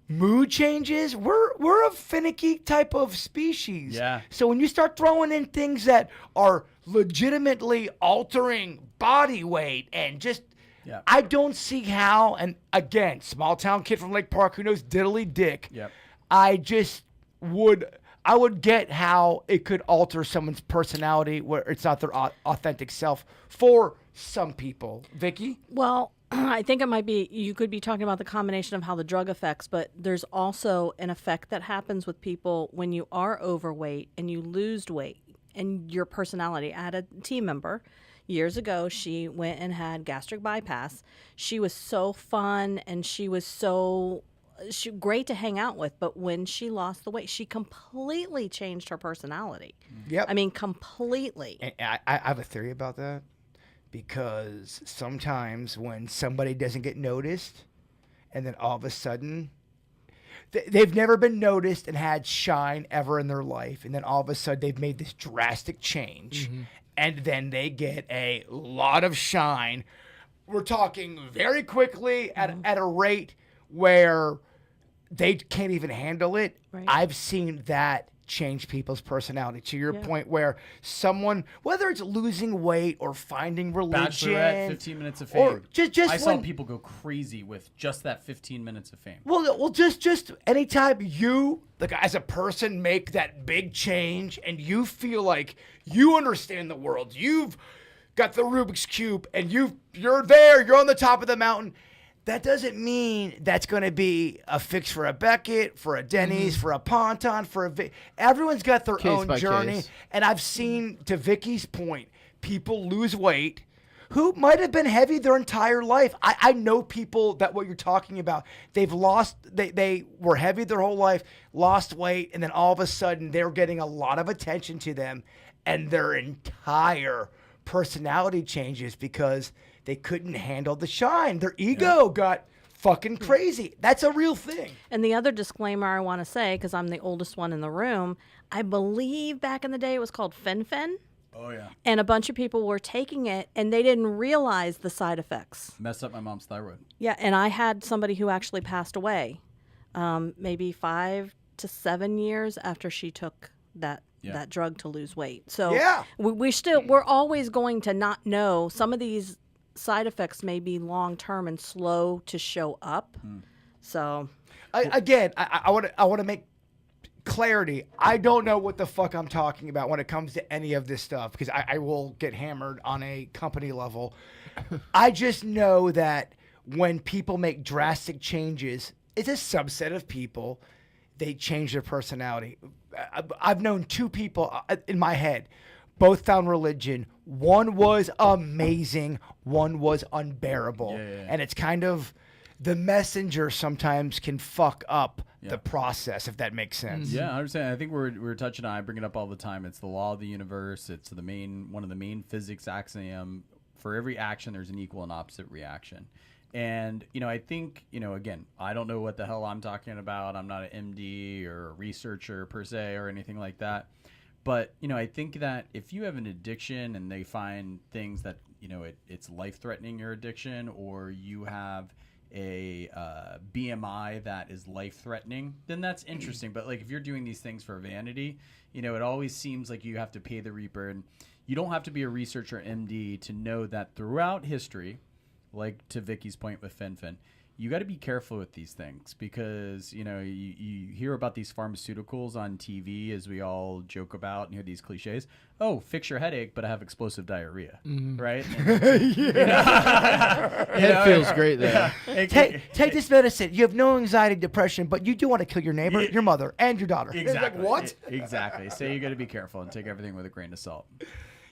mood changes, we're a finicky type of species. Yeah. So when you start throwing in things that are legitimately altering body weight and just, Yeah. I don't see how. And again, small town kid from Lake Park who knows diddly dick. Yep. I would get how it could alter someone's personality where it's not their authentic self for some people. Vicky? Well, I think it might be, you could be talking about the combination of how the drug affects, but there's also an effect that happens with people when you are overweight and you lose weight and your personality. I had a team member years ago. She went and had gastric bypass. She was so fun and she was great to hang out with, but when she lost the weight, she completely changed her personality. Yep. I mean, completely. And I have a theory about that, because sometimes when somebody doesn't get noticed and then all of a sudden they've never been noticed and had shine ever in their life, and then all of a sudden they've made this drastic change, and then they get a lot of shine. We're talking very quickly at a rate where they can't even handle it. Right. I've seen that change people's personality to your point, where someone, whether it's losing weight or finding religion, Bachelorette, 15 minutes of fame. or just I saw when, people go crazy with just that 15 minutes of fame. well, just anytime you, like as a person, make that big change and you feel like you understand the world, you've got the Rubik's Cube, and you're there, you're on the top of the mountain. that doesn't mean that's going to be a fix for a Becket, for a Denny's, for a Ponton, for a everyone's got their Case own by journey. case. And I've seen, to Vicky's point, people lose weight who might have been heavy their entire life. I know people that what you're talking about, they've lost, they were heavy their whole life, lost weight, and then all of a sudden they're getting a lot of attention to them, and their entire personality changes because they couldn't handle the shine. Their ego got fucking crazy. That's a real thing. And the other disclaimer I want to say, because I'm the oldest one in the room, I believe back in the day it was called Fen-Phen. Oh, yeah. And a bunch of people were taking it and they didn't realize the side effects. Messed up my mom's thyroid. Yeah, and I had somebody who actually passed away maybe 5 to 7 years after she took that drug to lose weight. So Yeah. we're always going to not know. Some of these side effects may be long term and slow to show up. So I want to make clarity. I don't know what the fuck I'm talking about when it comes to any of this stuff because I will get hammered on a company level. I just know that when people make drastic changes, it's a subset of people. They change their personality. I've known 2 people in my head. Both found religion. One was amazing. One was unbearable. And it's kind of the messenger sometimes can fuck up the process, if that makes sense. Yeah, I understand. I think we're touching on. I bring it up all the time. It's the law of the universe. It's one of the main physics axiom. For every action, there's an equal and opposite reaction. And I think again, I don't know what the hell I'm talking about. I'm not an MD or a researcher per se or anything like that. But I think that if you have an addiction and they find things that it's life threatening your addiction, or you have a BMI that is life-threatening, then that's interesting. But like if you're doing these things for vanity, it always seems like you have to pay the reaper, and you don't have to be a researcher MD to know that throughout history, like to Vicky's point with Fen-Phen, you got to be careful with these things because you hear about these pharmaceuticals on TV, as we all joke about and hear these cliches. Oh, fix your headache, but I have explosive diarrhea, right? It feels great though. Take this medicine. You have no anxiety, depression, but you do want to kill your neighbor, your mother, and your daughter. Exactly. Like, what? Exactly. So you got to be careful and take everything with a grain of salt.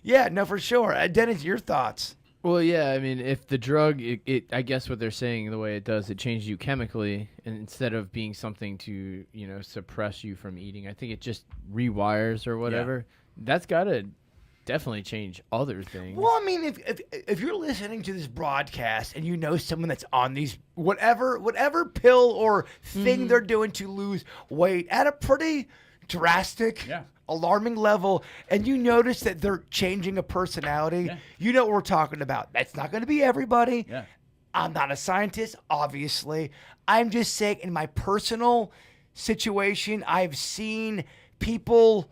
Yeah, no, for sure. Dennis, your thoughts? Well, yeah, I mean, if the drug, I guess what they're saying, the way it does, it changes you chemically, and instead of being something to, suppress you from eating, I think it just rewires or whatever. That's got to definitely change other things. Well, I mean, if you're listening to this broadcast and you know someone that's on these whatever pill or thing they're doing to lose weight at a pretty drastic, alarming level, and you notice that they're changing a personality, you know what we're talking about. That's not going to be everybody. I'm not a scientist, obviously. I'm just saying in my personal situation, I've seen people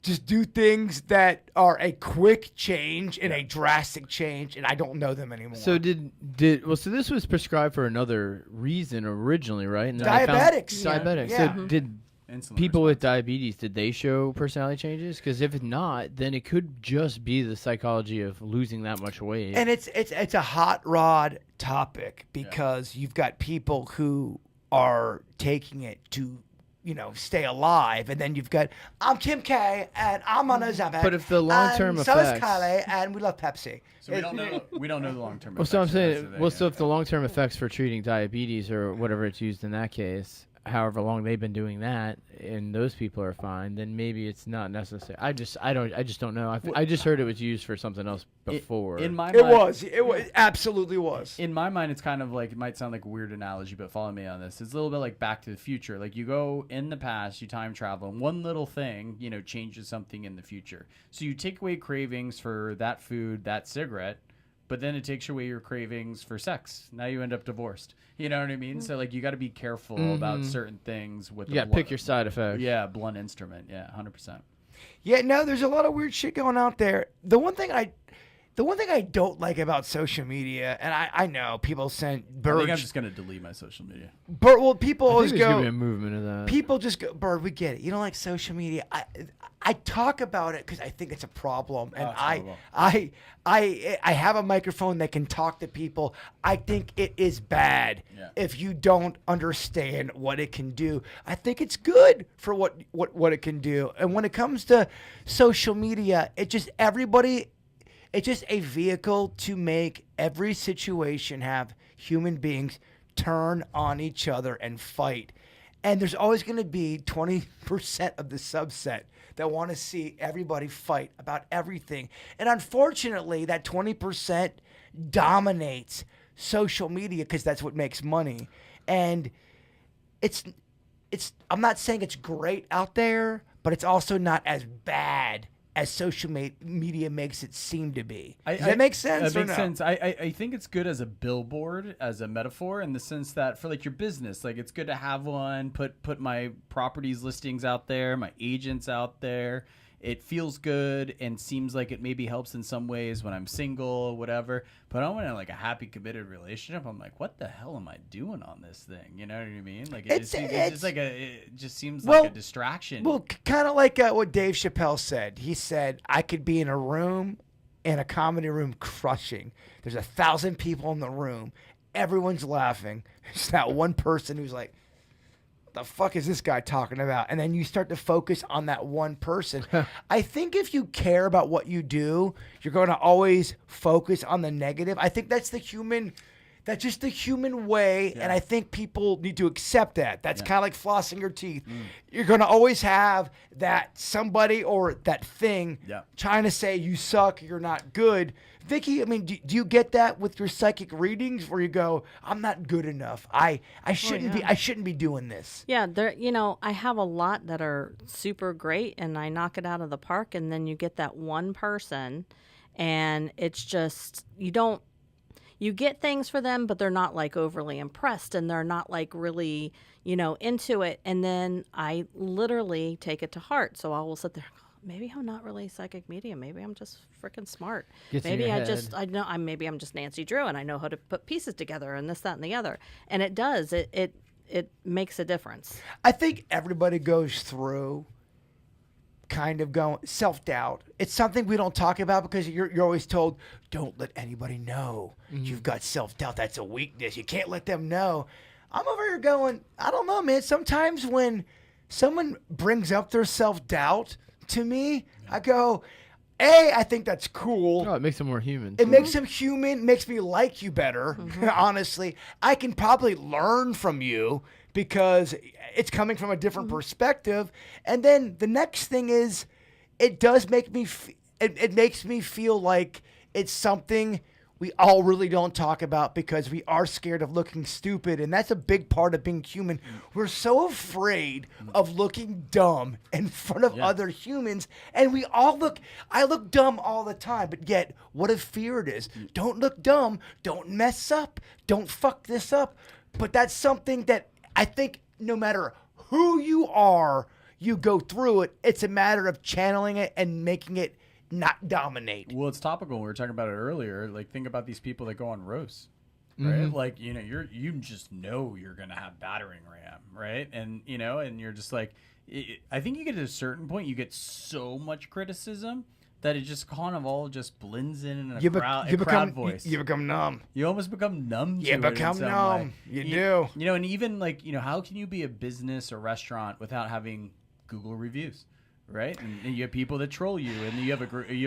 just do things that are a quick change and a drastic change, and I don't know them anymore. So so this was prescribed for another reason originally, right? And then Diabetics. Diabetics. Yeah. So did Insulin people with response. diabetes, did they show personality changes? Because if not, then it could just be the psychology of losing that much weight. And it's a hot rod topic because you've got people who are taking it to, stay alive, and then you've got I'm Kim K and I'm on Ozempic. But if the long-term so is effects- Kylie, and we love Pepsi. So we don't know the long term. Well, so I'm saying, so if the long-term effects for treating diabetes or whatever it's used in that case, however long they've been doing that, and those people are fine, then maybe it's not necessary. I just don't know. I just heard it was used for something else before. In my It mind, it absolutely was. In my mind, it's kind of like, it might sound like a weird analogy, but follow me on this. It's a little bit like Back to the Future. Like you go in the past, you time travel, and one little thing, changes something in the future. So you take away cravings for that food, that cigarette, but then it takes away your cravings for sex. Now you end up divorced. You know what I mean? So like you got to be careful about certain things with you got to pick your side effects. Yeah, blunt instrument. Yeah, 100%. Yeah, no, there's a lot of weird shit going out there. The one thing The one thing I don't like about social media, and I know people send I Bird. think I'm just gonna delete my social media. Well, people I always think there's go. gonna be a movement of that. People just go, Bird, we get it. You don't like social media. I talk about it because I think it's a problem, and it's horrible. I have a microphone that can talk to people. I think it is bad if you don't understand what it can do. I think it's good for what it can do. And when it comes to social media, it's just a vehicle to make every situation have human beings turn on each other and fight. And there's always going to be 20% of the subset that want to see everybody fight about everything. And unfortunately, that 20% dominates social media because that's what makes money. And I'm not saying it's great out there, but it's also not as bad as social media makes it seem to be. Does that make sense? That makes sense. I think it's good as a billboard, as a metaphor, in the sense that for like your business, like it's good to have one, put my properties listings out there, my agents out there. It feels good and seems like it maybe helps in some ways when I'm single or whatever. But I'm in like a happy, committed relationship. I'm like, what the hell am I doing on this thing? You know what I mean? Like it just seems like a distraction. Well, kind of like what Dave Chappelle said. He said, I could be in a comedy room crushing. There's 1,000 people in the room. Everyone's laughing. There's that one person who's like, the fuck is this guy talking about? And then you start to focus on that one person. I think if you care about what you do, you're going to always focus on the negative. I think that's just the human way. And I think people need to accept that. That's kind of like flossing your teeth. You're going to always have that somebody or that thing trying to say you suck, you're not good. Vicky, I mean, do you get that with your psychic readings where you go, I'm not good enough. I shouldn't be doing this. Yeah, I have a lot that are super great and I knock it out of the park, and then you get that one person and it's just you get things for them, but they're not like overly impressed and they're not like really, into it. And then I literally take it to heart. So I will sit there and go, maybe I'm not really psychic medium. Maybe I'm just freaking smart. Maybe maybe I'm just Nancy Drew and I know how to put pieces together and this, that, and the other. And it does. It makes a difference. I think everybody goes through kind of going self-doubt. It's something we don't talk about because you're always told, don't let anybody know you've got self-doubt. That's a weakness. You can't let them know. I'm over here going, I don't know, man. Sometimes when someone brings up their self-doubt to me, I go, I think that's cool. Oh, it makes them more human. It makes them human, makes me like you better, honestly. I can probably learn from you because it's coming from a different perspective. And then the next thing is, it does make me, it makes me feel like it's something we all really don't talk about because we are scared of looking stupid. And that's a big part of being human. We're so afraid of looking dumb in front of other humans. And I look dumb all the time, but yet what a fear it is. Don't look dumb. Don't mess up. Don't fuck this up. But that's something that I think no matter who you are, you go through it. It's a matter of channeling it and making it not dominate. Well, it's topical. We were talking about it earlier. Like, think about these people that go on roasts, right? Like, you just know you're gonna have battering ram, right? And and you're just like, I think you get to a certain point, you get so much criticism that it just kind of all just blends in a crowd voice. You become numb. You almost become numb to it. You become numb. You do. And even like, how can you be a business or restaurant without having Google reviews? Right, and you have people that troll you, and you have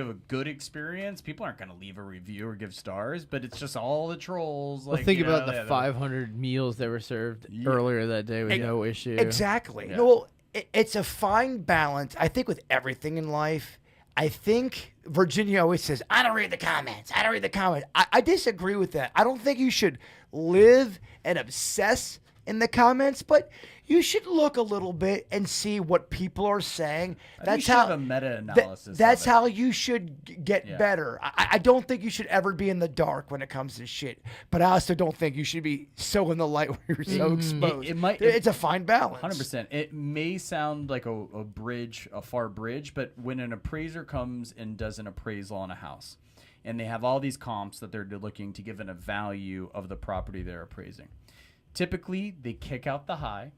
a good experience. People aren't going to leave a review or give stars, but it's just all the trolls. Well, think about the 500 meals that were served earlier that day with no issue. Exactly. Yeah. Well, it's a fine balance. I think with everything in life. I think Virginia always says, I don't read the comments. I disagree with that. I don't think you should live and obsess in the comments, but you should look a little bit and see what people are saying. That's how have a meta-analysis. That's how you should get better. I don't think you should ever be in the dark when it comes to shit, but I also don't think you should be so in the light where you're so exposed. It's a fine balance. 100%. It may sound like a far bridge, but when an appraiser comes and does an appraisal on a house, and they have all these comps that they're looking to give a value of the property they're appraising. Typically, they kick out the high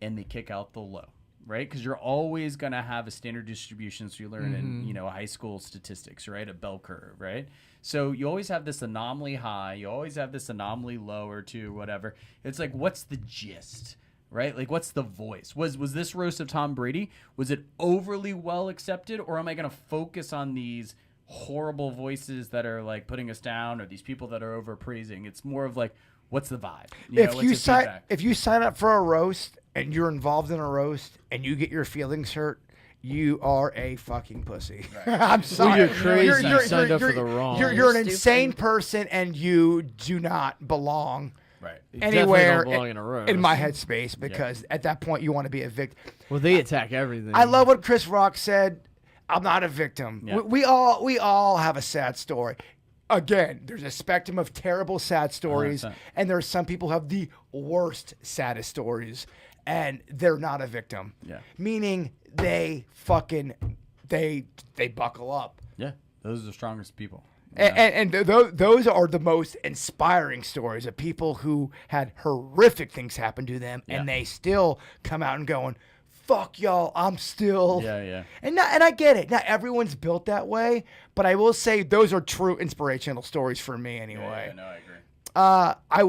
and they kick out the low, right? Because you're always going to have a standard distribution, so you learn in high school statistics, right? A bell curve, right? So you always have this anomaly high, you always have this anomaly low or two, whatever. It's like, what's the gist? Right? Like, what's the voice? Was this roast of Tom Brady, was it overly well accepted, or am I going to focus on these horrible voices that are like putting us down, or these people that are overpraising? It's more of like, what's the vibe? If you sign up for a roast and you're involved in a roast and you get your feelings hurt, you are a fucking pussy. Right. I'm sorry. Well, you're crazy. You signed up for the wrong. You're an insane person, and you do not belong. Right. Anywhere don't belong in a roast. in my headspace, because at that point you want to be a victim. Well, they attack everything. I love what Chris Rock said. I'm not a victim. Yeah. We all have a sad story. Again, there's a spectrum of terrible sad stories, 100%. and there are some people who have the worst, saddest stories, and they're not a victim. Yeah. Meaning they buckle up. Yeah. Those are the strongest people. And those are the most inspiring stories of people who had horrific things happen to them, and they still come out and going, fuck y'all, I'm still. Yeah. And I get it. Not everyone's built that way, but I will say those are true inspirational stories for me anyway. Yeah, no, I agree.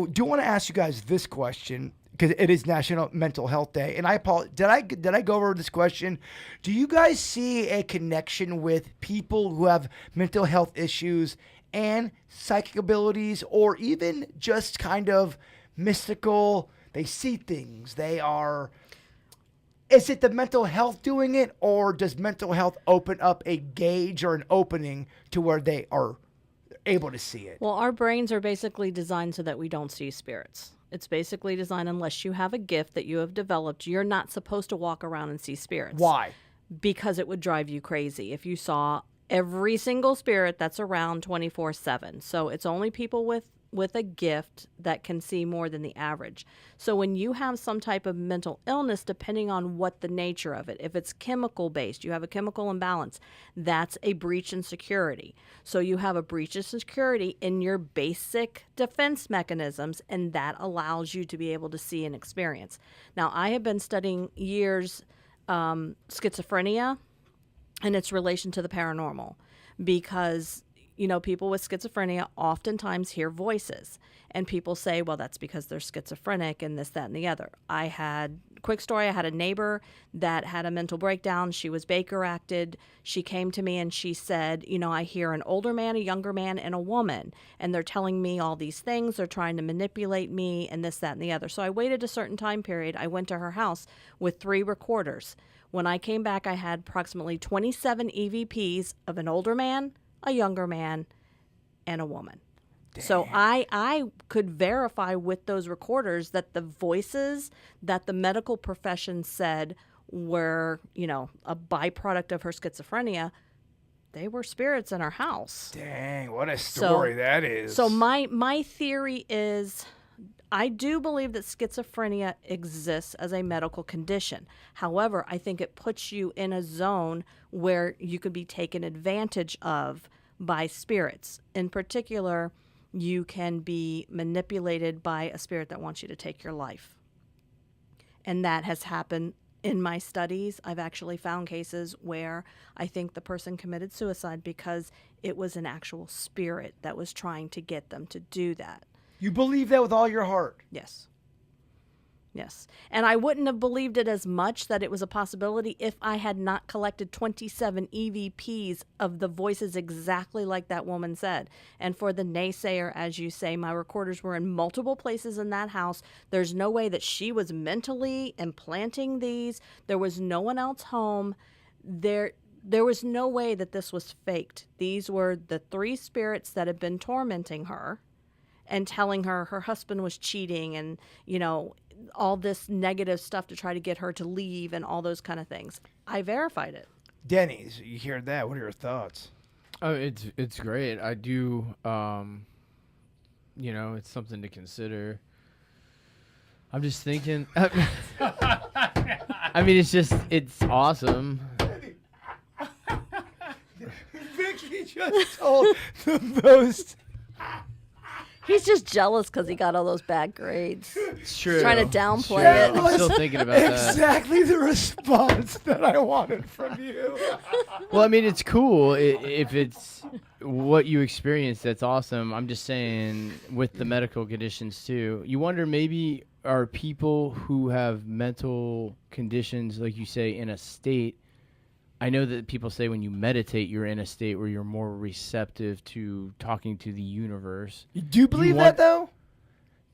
I do want to ask you guys this question, because it is National Mental Health Day, and I apologize. Did I go over this question? Do you guys see a connection with people who have mental health issues and psychic abilities, or even just kind of mystical? They see things. Is it the mental health doing it, or does mental health open up a gauge or an opening to where they are able to see it? Well, our brains are basically designed so that we don't see spirits. It's basically designed, unless you have a gift that you have developed, you're not supposed to walk around and see spirits. Why? Because it would drive you crazy if you saw every single spirit that's around 24/7. So it's only people with a gift that can see more than the average. So when you have some type of mental illness, depending on what the nature of it, if it's chemical based, you have a chemical imbalance, that's a breach in security. So you have a breach of security in your basic defense mechanisms, and that allows you to be able to see and experience. Now, I have been studying years schizophrenia and its relation to the paranormal, because people with schizophrenia oftentimes hear voices, and people say, well, that's because they're schizophrenic and this, that, and the other. Quick story, I had a neighbor that had a mental breakdown. She was Baker acted. She came to me and she said, I hear an older man, a younger man, and a woman, and they're telling me all these things. They're trying to manipulate me and this, that, and the other. So I waited a certain time period. I went to her house with 3 recorders. When I came back, I had approximately 27 EVPs of an older man, a younger man, and a woman. Damn. So I could verify with those recorders that the voices that the medical profession said were, a byproduct of her schizophrenia, they were spirits in our house. Dang, what a story that is. So my theory is, I do believe that schizophrenia exists as a medical condition. However, I think it puts you in a zone where you could be taken advantage of by spirits. In particular, you can be manipulated by a spirit that wants you to take your life. And that has happened in my studies. I've actually found cases where I think the person committed suicide because it was an actual spirit that was trying to get them to do that. You believe that with all your heart? Yes. Yes. And I wouldn't have believed it as much that it was a possibility if I had not collected 27 EVPs of the voices exactly like that woman said. And for the naysayer, as you say, my recorders were in multiple places in that house. There's no way that she was mentally implanting these. There was no one else home. There was no way that this was faked. These were the 3 spirits that had been tormenting her and telling her her husband was cheating and, all this negative stuff to try to get her to leave and all those kind of things. I verified it. Denny's, you hear that? What are your thoughts? Oh, it's great. I do, it's something to consider. I'm just thinking, I mean, it's awesome. Vicky just told the most. He's just jealous because he got all those bad grades. It's true. Trying to downplay That it. I'm still thinking about that. Exactly the response that I wanted from you. Well, I mean, it's cool if it's what you experience. That's awesome. I'm just saying, with the medical conditions too, you wonder maybe are people who have mental conditions, like you say, in a state. I know that people say when you meditate, you're in a state where you're more receptive to talking to the universe. Do you believe that though?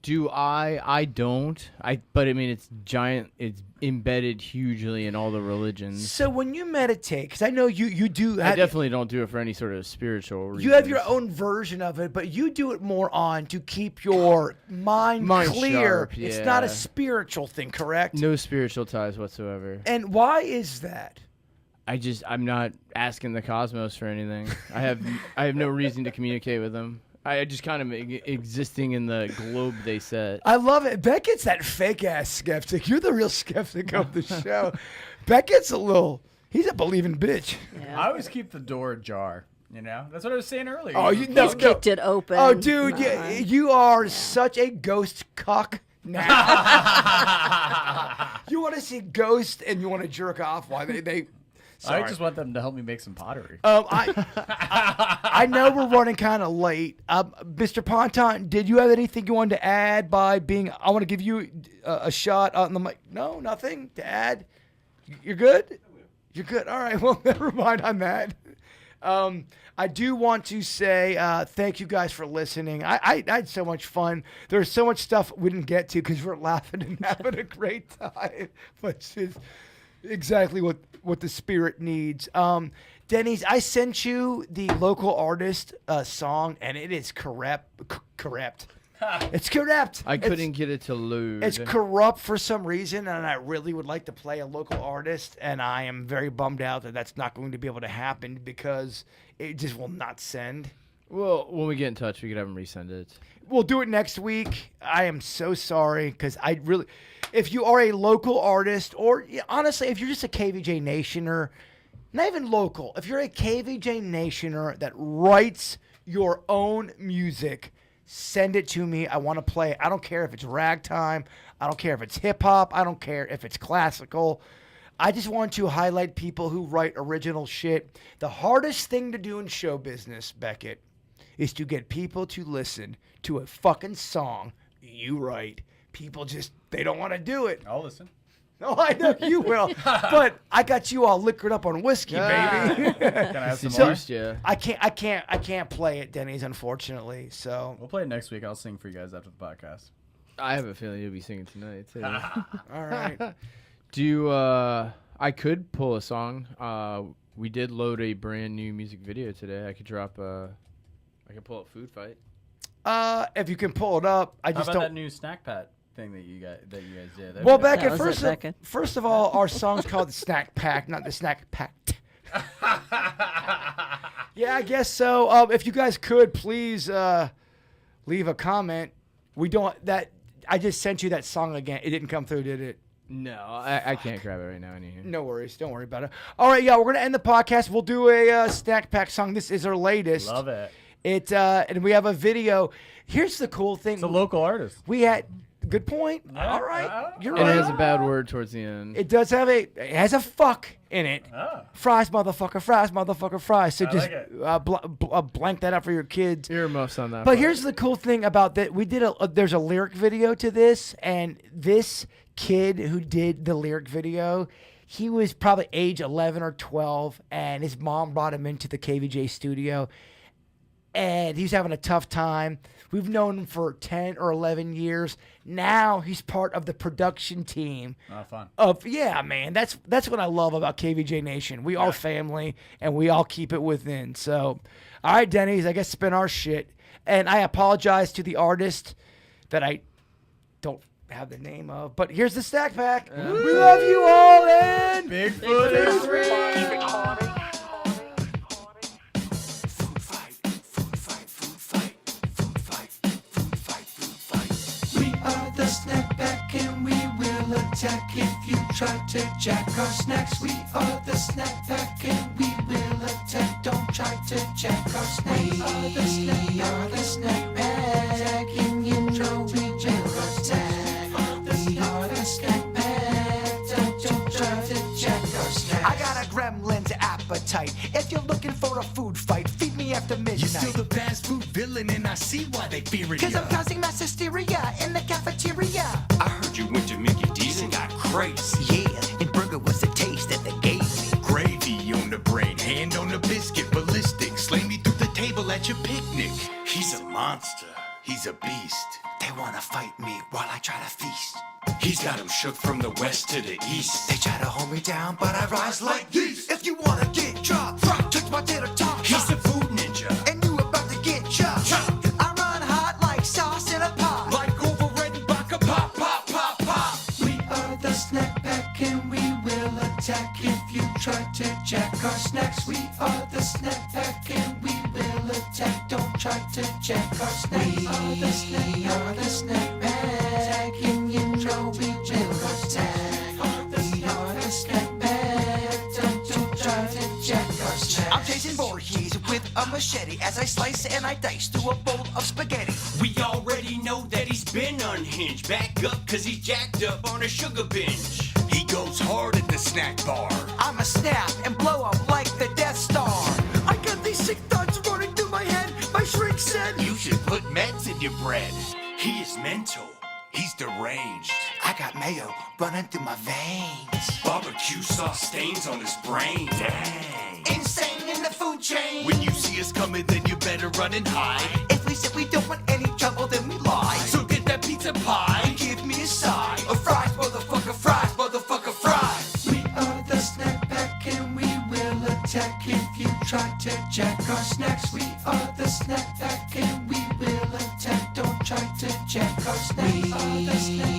Do I? I don't. But I mean, it's giant. It's embedded hugely in all the religions. So when you meditate, because I know you do. I definitely don't do it for any sort of spiritual reason. You have your own version of it, but you do it more on to keep your mind clear. sharp, It's not a yeah. spiritual thing, correct? No spiritual ties whatsoever. And why is that? I'm not asking the cosmos for anything. I have no reason to communicate with them. I just kind of existing in the globe they set. I love it. Beckett's that fake ass skeptic. You're the real skeptic of the show. Beckett's he's a believing bitch. I always keep the door ajar. You know, that's what I was saying earlier. Oh, you you know, no, He's kicked it open. Oh, dude, Nah. you are such a ghost cuck now. You want to see ghosts and you want to jerk off while they Sorry. I just want them to help me make some pottery. I know we're running kind of late. Mr. Ponton, did you have anything you wanted to add by being? I want to give you a shot on the mic. No, nothing to add. You're good. You're good. All right. Well, never mind on that. I do want to say thank you guys for listening. I had so much fun. There's so much stuff we didn't get to because we're laughing and having a great time. But it's just exactly what the spirit needs. Denny's, I sent you the local artist song, and it is corrupt. It's corrupt. I couldn't get it to load. It's corrupt for some reason, and I really would like to play a local artist, and I am very bummed out that that's not going to be able to happen because it just will not send. Well, when we get in touch, we could have them resend it. We'll do it next week. I am so sorry because I really, if you are a local artist or honestly, if you're just a KVJ Nationer, not even local, if you're a KVJ Nationer that writes your own music, send it to me. I want to play it. I don't care if it's ragtime. I don't care if it's hip hop. I don't care if it's classical. I just want to highlight people who write original shit. The hardest thing to do in show business, Becket, is to get people to listen to a fucking song you write. People just, they don't want to do it. I'll listen. No, I know you will. But I got you all liquored up on whiskey, baby. Can I have some So- more? Yeah. I can't play it, Denny's, unfortunately. So We'll play it next week. I'll sing for you guys after the podcast. I have a feeling you'll be singing tonight too. all right. I could pull a song. We did load a brand new music video today. I could pull up Food Fight. If you can pull it up, I How just about that don't. new snack pat thing that you guys did? That'd Well, be nice. Becket, That was it, Becket. first of all, our song's called the Snack Pack, not the Snack Pact. Yeah, I guess so. If you guys could please leave a comment. I just sent you that song again. It didn't come through, did it? No, I can't grab it right now. No worries. Don't worry about it. All right, yeah, we're gonna end the podcast. We'll do a Snack Pack song. This is our latest. Love it. And we have a video. Here's the cool thing. It's a local artist. We had good point. Yeah. All right, you're And right. it has a bad word towards the end. It does have it has a fuck in it. Oh. Fries, motherfucker, fries. So I just like it. blank that out for your kids. Earmuffs on that. But part. here's the cool thing about that. We did there's a lyric video to this, and this kid who did the lyric video, he was probably age 11 or 12, and his mom brought him into the KVJ studio, and he's having a tough time. We've known him for 10 or 11 years. Now he's part of the production team. Oh, fun. Yeah, man, that's what I love about KVJ Nation. We are family, and we all keep it within. So, all right, Denny's, I guess spin our shit. And I apologize to the artist that I don't have the name of, but here's the Snack Pack. We love you all, and Bigfoot is real. We are the Snack Pack and we will will attack if you try to jack our snacks. We are the snack pack and we will attack. Don't try to jack our snacks. We are the snack pack and you know we will attack. We are the snack pack. Don't try to jack our snacks. I got a gremlin's appetite. If you're looking for a food fight, feed me after midnight. You're still the fast food villain and I see why they fear it. Cause I'm causing mass hysteria in the cafeteria. I heard you went to Mickey D's and got crazy. Yeah, and burger was the taste that they gave me. Gravy on the brain, hand on the biscuit, ballistic. Slay me through the table at your picnic. He's a monster, he's a beast. They wanna fight me while I try to feast. He's got him shook from the west to the east. They try to hold me down, but I rise like these. If you wanna get dropped, touch my tater top. He's the food ninja, And you about to get chopped. I run hot like sauce in a pot. like over red and baka pop, pop, pop, pop. We are the snack pack and we will attack if you try to jack our snacks. We are the snack pack and we will attack. Don't try to jack our snacks. We are the snack pack and you know we will attack. We are the snack pack. Don't try to jack our snacks. I'm chasing Voorhees with a machete as I slice and I dice through a bowl of spaghetti. We already know that he's been unhinged. Back up, cause he's jacked up on a sugar binge. He goes hard at the snack bar. I'ma snap and blow up like the Death Star. I got these sick thoughts running through my head. My shrink said, You should put meds in your bread. He is mental. He's deranged. I got mayo running through my veins. Barbecue sauce stains on his brain. Dang. Insane in the food chain. When you see us coming, then you better run and hide. If we said we don't want any trouble, then we lie. So get that pizza pie. Give me a side of fries, motherfucker, fries, motherfucker, fries. We are the snack pack and we will attack if you try to jack our snacks. We are the snack pack and we will attack. Don't try to jack our snacks. We are the snack